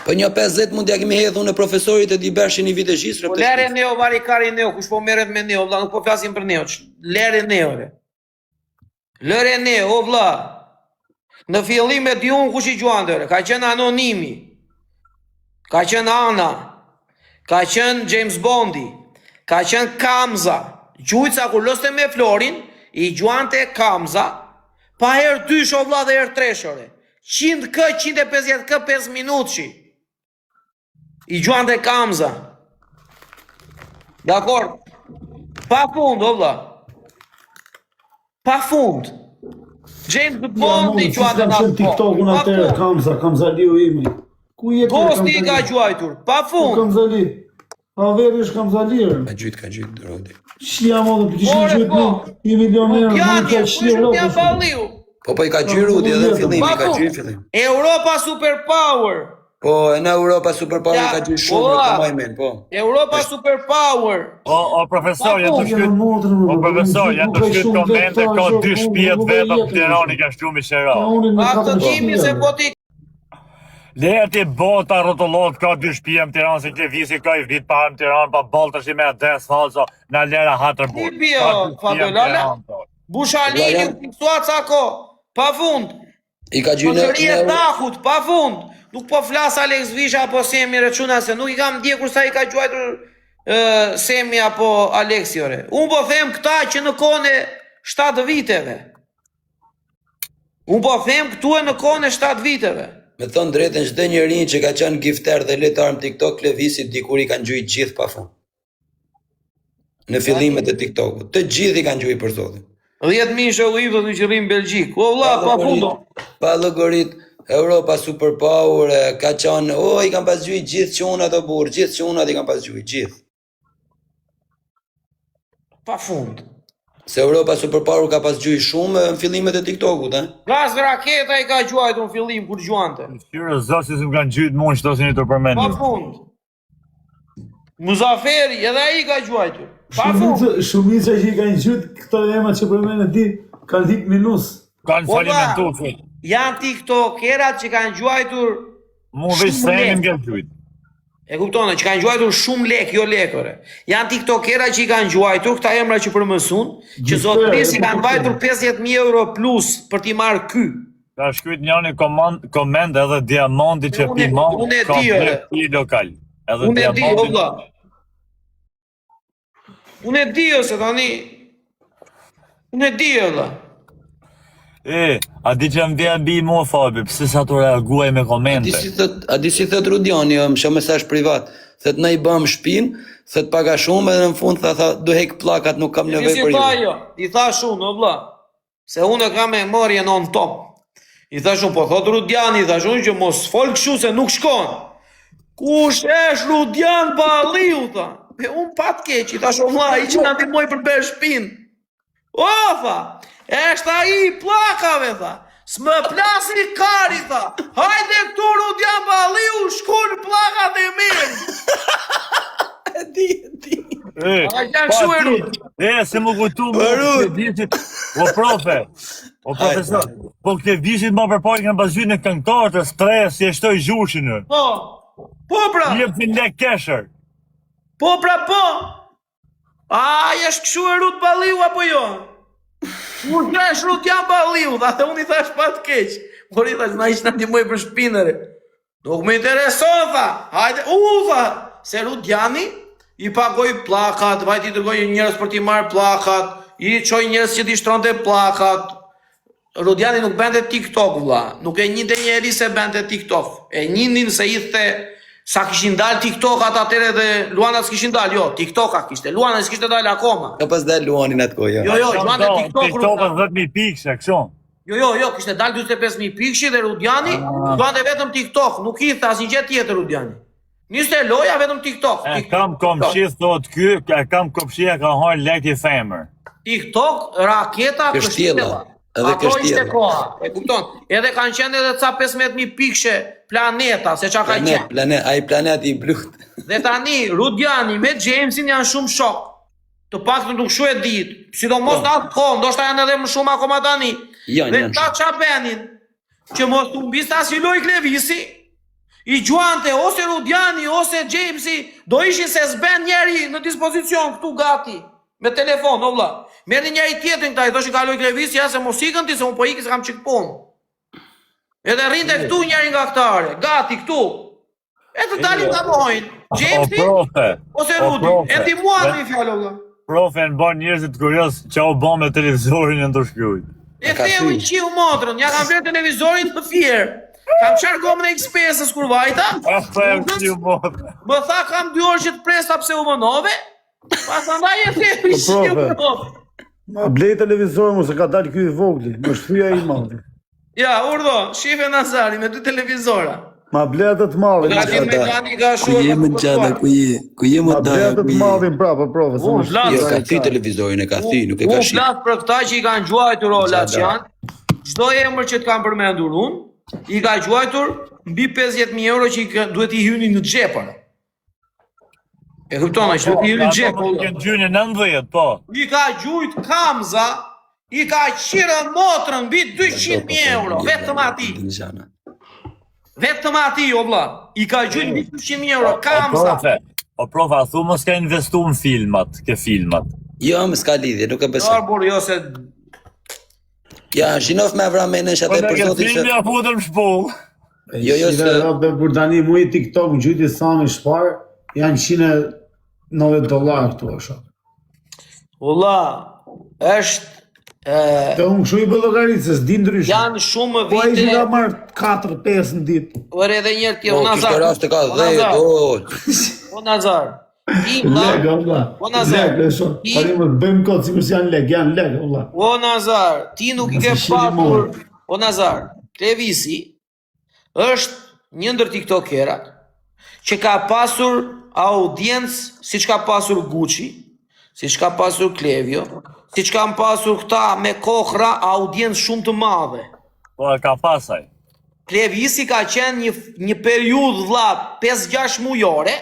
Po një 50 mund t'ja kemi hedhur në profesorit e Dibershin i vitezhisë. Po lere neo, varikari neo, kush po merret me neo, vlla, nuk po flasim për neo. Lere neo, re. Lere neo, o vlla. Në fillim e di unë kush i gjuandere, ka qenë Anonimi, ka qenë Ana, ka qenë James Bondi, ka qenë Kamza, gjujca kur loste me Florin, i gjuante Kamza, pa herë 2 shovla dhe herë 3 shore, 100k, 150k 5 minutëshi, i gjuante Kamza, dakor, pa fund, o vlla, pa fund. James Bondi gjuajtur në TikTokun atëre, Kamzaliu imi. Ku jetë Gosti ka gjuajtur, pa fund. Kamzali. A verish Kamzalir. Ka gjyt Rodi. Shia më dhe kishin gjyt 1 milioner. Rudian Balliu. Po i ka gjy Rudi edhe në fillim, i ka gjy në fillim. Europa Superpower. Po, e në Europa Superpower i ka gjy shumë, po, ka majmen, po. Europa Superpower. O profesor, janë të shkyt. O profesor, janë të shkyt komente, ka 2 shtëpiat vetëm Tirani ka shtu me shera. Aftëtimi se po ti Leja ti bota rrotullot ka 2 shtëpi në Tiranë se Klevisi ka i vit pa në Tiranë pa ballë tash me adres falso na lera hatër burr. Tipi jo, Fadolala. Bushalini situaca ko, pa fund. I ka gjy Në Dahut, pa fund. Nuk po flas Alex Visha apo Semi Reçuna se nuk i kam ndjekur sa i ka quajtur Semi apo Aleksi ore. Unë po them këta që në kohën e 7 viteve. Unë po them këtu e në kohën e 7 viteve. Me thënë drejtën çdo njeri që ka qenë gifter dhe lojtar në TikTok Klevisit dikur i kanë gjujt gjithë pafund. Në fillimet e TikTokut, të gjithë i kanë gjujt për zotin. 10.000 shëllim në që rrim Belgjik. O vlla, pa fundo. Pa llogarit Europa Superpower ka qenë, i kanë pas gjujt gjithë çunat ato burr, gjithë çunat i kanë pas gjujt gjithë. Pa fund. Se Europa Superpower ka pas gjujt shumë në fillimet e TikTokut, Gaz raketa i ka gjuajtur në fillim kur gjuante. Shqyrë zot se s'm kanë gjujt mund shtosin i të përmendur. Pa fund. Muzaferi edhe ai ka gjuajtur. Pa fund. Shumica që i kanë gjyt këto emra që përmendën ti kanë hik minus. Kanë falimentuar. Janë tiktokerat që kanë gjuajtur Mu veç se e nga gjujt. E kuptone, që kanë gjuajtur shumë lek, jo lekore. Janë tiktokera që i kanë gjuajtur, këta emra që përmësun, që zotëris i kanë vajtur 50.000 euro plus për t'i marrë ky. Ka shkujt njëni komend edhe diamanti që pimon ka i lokal. Unë e di, o vlla. Unë e di, ose tani. Unë e di, o vlla. A di që më vjen bi mua Fabi, pëse sa të reaguaj me komente? A di si thët Rudiani, më shë mesazh privat, thët na i bëm shpin, thët paga shumë edhe në fund tha do hek plakat, nuk kam nevojë për ju. I tha shumë, o vlla, se unë kam memorje non top. I tha shumë, po thot Rudiani, i tha shumë që mos fol kështu se nuk shkon. Kush esh Rudian Balliu, tha. Me unë pat keq, i tha shumë, vlla, i që na ndihmoi për bërë shpin. O, tha, eshte ai plakave, tha. S'më plasi kari, tha. Hajde këtu Rudian Balliu, shkon plakat e mirë. E di. A janë shu e Rud. Se më kujtu më Klevisit. O profe, o profesor. Po Klevisit më përpari kanë pasur në këngëtar të stres, si e shtoj gjushin. Po pra. Jep një lek kesher. Po pra po. A jesh kështu e Rud Balliu apo jo? Unë jesh Rudian Balliu, dhe unë i thash pat keq. Por i thash na ishtë në ndihmoj për shpinëre. Nuk më intereson, tha. Hajde, tha. Se Rudiani i pagoj plakat, vajti i dërgoj njerëz për t'i marrë plakat, i çoj njerëz që t'i shtronte plakat. Rudiani nuk bente TikTok, vlla. Nuk e njinte njeri se bente TikTok. E njinin se ishte sa kishin dalë TikTokat atëre dhe Luana s'kishin dalë, jo, TikToka kishte, Luana s'kishte dalë akoma. Ka pas dalë Luanin atë kohë, Jo, gjante TikTok. TikTokën 10.000 pikse, kështu. Jo, kishte dalë 45.000 pikshi dhe Rudiani gjante vetëm TikTok, nuk i tha asnjë gjë tjetër Rudiani. Niste loja vetëm TikTok. Kam komshi thot ky, kam komshia ka hajr lek i femër. TikTok, raketa, kështjella. Edhe kështjella. Koha, e kupton. Edhe kanë qenë edhe ca 15.000 pikshe planeta, se qa ka qenë. Ai planeti i blut. Dhe tani, Rudiani me Jamesin janë shumë shok. Të pak të nuk shu e ditë. Sidomos në atë kohë, ndoshta janë edhe më shumë akoma tani. Dhe ta qa benin, që mos të mbis të asiloj Klevisi, i gjuante ose Rudiani ose Jamesi, do ishin se s'ben njeri në dispozicion këtu gati, me telefon, o vlla. Merri njeri tjetrin këta, i thoshin kaloj Klevisi, ja se mos ikën ti, se unë po iki se kam qik punë. Edhe rrinte këtu njeri nga këtare, gati këtu. E të dalin nga mojnë, Jamesi ose Rudi, e ti mua në i fjallë, vlla. Profe, në ban njerëzit kurios që u ban me televizorin e në të shkjujt. E theu i qiu motrën, ja kam vlerë televizorin të fjerë. Kam qarë gomën e X5-ës kur vajta. Më tha kam 2 orë që të presta pse u mënove. Pas andaj e theu i qiu motrën. Ma blej televizor mu se ka dalë ky i vogli, më shtyja i madhi. Ja, urdo, shife Nazari me 2 televizora. Ma blej atë të madhin. Gatin me gani ka Ku je më gjana, ku je më Ma blej atë të madhin prapë, profe. Jo, ka thy televizorin, e ka thy, nuk e ka shi. Flas për këta që i kanë gjuajtur o Laçan. çdo emër që të kam përmendur unë, i ka gjuajtur mbi 50.000 euro që duhet i hynin në xhepar. E kupton, që duhet i hynin në xhep. Kënë gjyni 90, po. I ka gjujt Kamza, i ka qirën motrën mbi 200.000 euro, vetëm ati. Vetëm ati, o vlla, i ka gjujt mbi 200.000 euro, Kamza. O profa, thu mos ka investu në filmat, ke filmat. Jo, më s'ka lidhje, nuk e besoj. Jo se... Ja, shinof me vramenesh atë për zotin Filmi a futën shpull. Jo, se... Për tani mu i TikTok në gjyti Sami Shpar, janë $190 këtu është. Ola, është... Të unë këshu i bëllogaritë, se s'di ndryshë. Janë shumë Po a i vite... që ka marrë 4-5 në ditë. Ore edhe njërë tjerë, O, o Nazar. kishtë rast të ka 10, O Nazar. Leg, Allah. O Nazar. Leg, e shumë. Parim të bëjmë kodë, si kërës janë leg, Allah. O Nazar, ti nuk i ke patur... O Nazar, Klevisi është një ndër tiktokerat që ka pasur audiencë si që ka pasur Gucci, si që ka pasur Klevio, si që kam pasur këta me kohra audiencë shumë të madhe. Po e ka pasaj. Klevisi ka qenë një periudhë vlla 5-6 mujore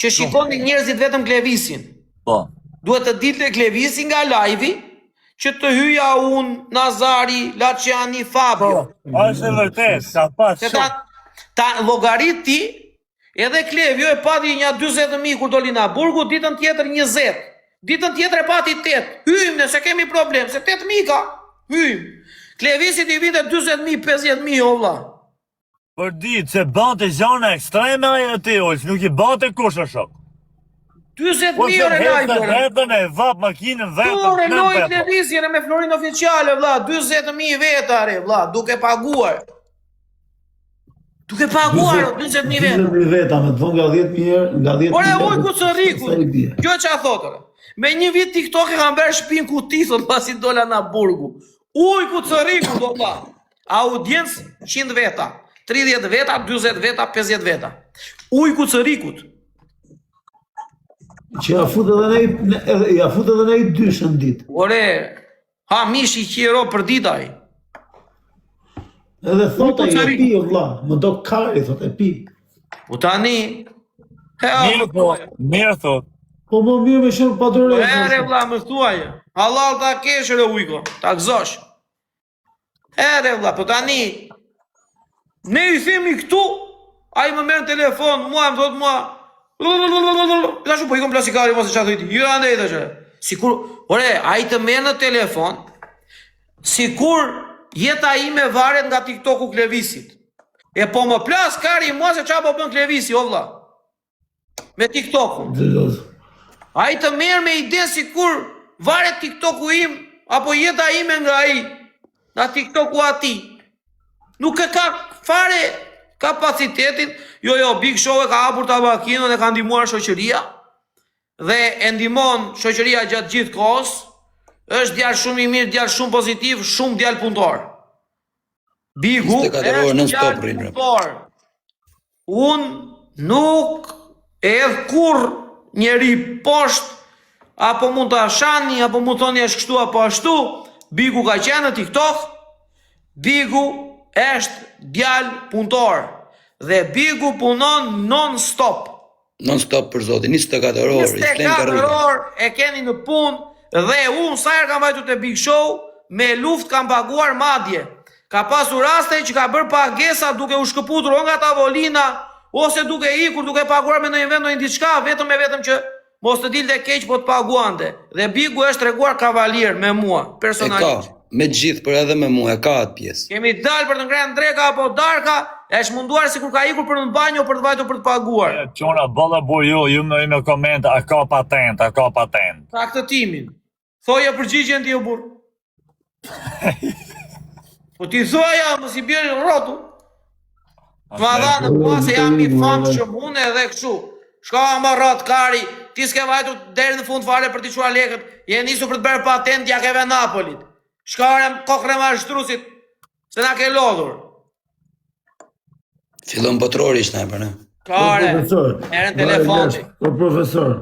që shikoni njerëzit vetëm Klevisin. Po. Duhet të dilte Klevisi nga live-i që të hyja unë, Nazari, Laciani, Fabio. Është e vërtet, ka pas Se shumë. ta llogarit ti, edhe Klevio e pati një 40.000 kur doli nga burgu, ditën tjetër 20. Ditën tjetër e pati 8. Hyjmë nëse kemi problem, se 8.000 ka. Hyjmë. Klevisit i vite 20.000, 50.000 o vlla. Për ditë, se bante gjana ekstreme ajo ti, ojsh, nuk i bante kush në shok. 20.000 euro lajmë. Vetën e vap makinën vetën. Ore loj Klevisi me Florin oficiale vlla, 40.000 vetare vlla, duke paguar. Duke paguar 20.000 vetë. 20.000 veta me të thonë nga 10.000 nga 10.000. Ore uj ku të riku. Kjo që a thotore. Me një vit TikTok e kam bërë shpin ku ti thot pasi dola na burgu. Uj ku të riku do vlla. Audiencë 100 veta, 30 veta, 40 veta, 50 veta. Uj ku të rikut. Që ja fut edhe ne i dyshë në ditë. Ore, ha mish i qiro për ditaj. Edhe thot e i pi, vlla, më do kari, thot e pi. Po tani, Mirë thot. Po më mirë me shumë padore. ere vlla më thuaj. Halal ta kesh re ujko, ta gëzosh. Ere vlla, po tani, ne i themi këtu, a i më merë në telefon, mua më thot mua, ta shu po i kom plasikari, mos e qa thujti, ju ande i të që. Sikur, ore, a i të merë në telefon, sikur jeta ime varet nga TikToku Klevisit. E po më plas kari mua se qa po bën Klevisi, o vlla. Me TikToku. A i të merë me ide si kur varet TikToku im, apo jeta ime nga i, nga TikToku ati. Nuk e ka fare kapacitetin, jo, Big Show e ka hapur tabakinën e ka ndihmuar shoqëria, dhe e ndihmon shoqëria gjatë gjithë kohës, është djalë shumë i mirë, djalë shumë pozitiv, shumë djalë punëtor. Bigu është djalë punëtor. Unë nuk e edh kur njeri poshtë, apo mund të ashani, apo mund thoni është kështu apo ashtu. Bigu ka qenë në TikTok, Bigu është djalë punëtor, dhe Bigu punon non-stop. Non-stop për zotin, 24 orë. 24 orë e keni në punë, dhe unë sa herë kam vajtur te Big Show, me luftë kam paguar madje. Ka pasur raste që ka bërë pagesa duke u shkëputur nga tavolina, ose duke ikur, duke paguar me ndonjë vend ndonjë diçka, vetëm që mos të dilte keq po të paguante. Dhe Bigu është treguar kavalier me mua, personalisht. Me gjithë, për edhe me mua, e ka atë pjesë. Kemi dalë për të ngrënë dreka apo darka, është munduar sikur ka ikur për në banjo për të vajtur për të paguar. Qona, bolla buju, ju me koment, a ka patent, a ka patent. Pra këtë timin. Thoja përgjigjen ti o burr. Po ti thoja, mos i bjerë rrotu. Ma dha në mua se jam i famë që mune edhe kështu. Shka ma rrat kari, ti s'ke vajtur deri në fund fare për t'i qua lekët, je nisu për të bërë patent, ja keve Napolit. Shkarem kokre ma shtrusit, se na ke lodhur. Fillon botrori sniper, ne? Kare, erën telefoni. Po profesor,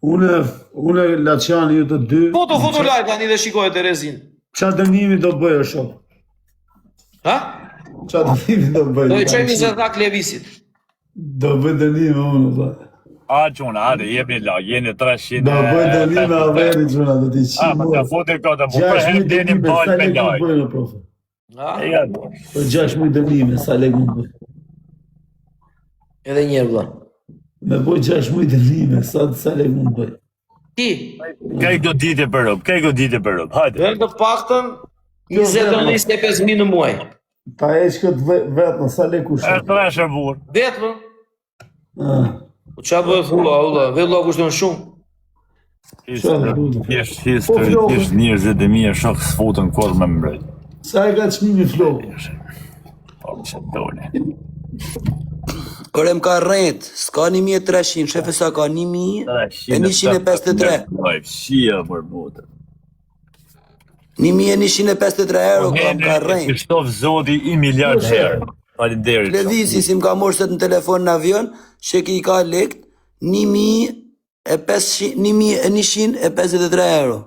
une Laciani ju të dy. Futu like tani dhe shikoj Terezin. Qa dënimi do bëjë shok? Ha? Qa dënimi do bëj? Do i qojmë 20 dhak Levisit. Do bëj dënime unë, valla. A quna, hajde, jepni la, jeni 300. Do bëj dënime averi, quna, do t'i A, më të fote këta, po përshim dini më balë me laj. bëjnë, profe. Ha? E ja, do. Po 6 dënime, sa lek më bëj. Edhe njerë vëlla. Me bëj 6 dënime, sa lek më bëj. Ti, Kaj do dite për rëb, kaj do dite për rëb, hajde. vend të paktën 20-25.000 në muaj. Ta eq këtë vetë, sa lek u E shumë. të reshe burë. Vetëm, Ah, po qa bëhet hulla, vella kushton shumë. Thjesht historikisht njerëzit e mirë shok s'futën kur me mbret. Sa e ka çmimi flokë? Po që dole. Kore më ka rrejt, s'ka 1300, shefe sa ka 1153. Oj, shia për botë. 1153 euro ka më ka rrejt. Shtov zoti i miljard herë. Faleminderit. Levisi si më ka morë sot në telefon në avion, që ki ka lekt 1153 euro.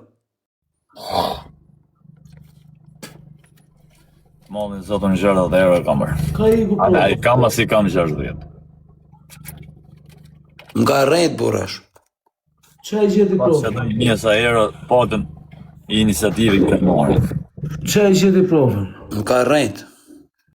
Mollin zotën 60 euro kam bërë. Ka i ku Ala, i kam as i kam 60. Më ka rrejt burash. Qa i gjeti Pas që profe? të njësa euro, patën iniciativë këtë morë. Qa i gjeti profe? Më ka rrejt.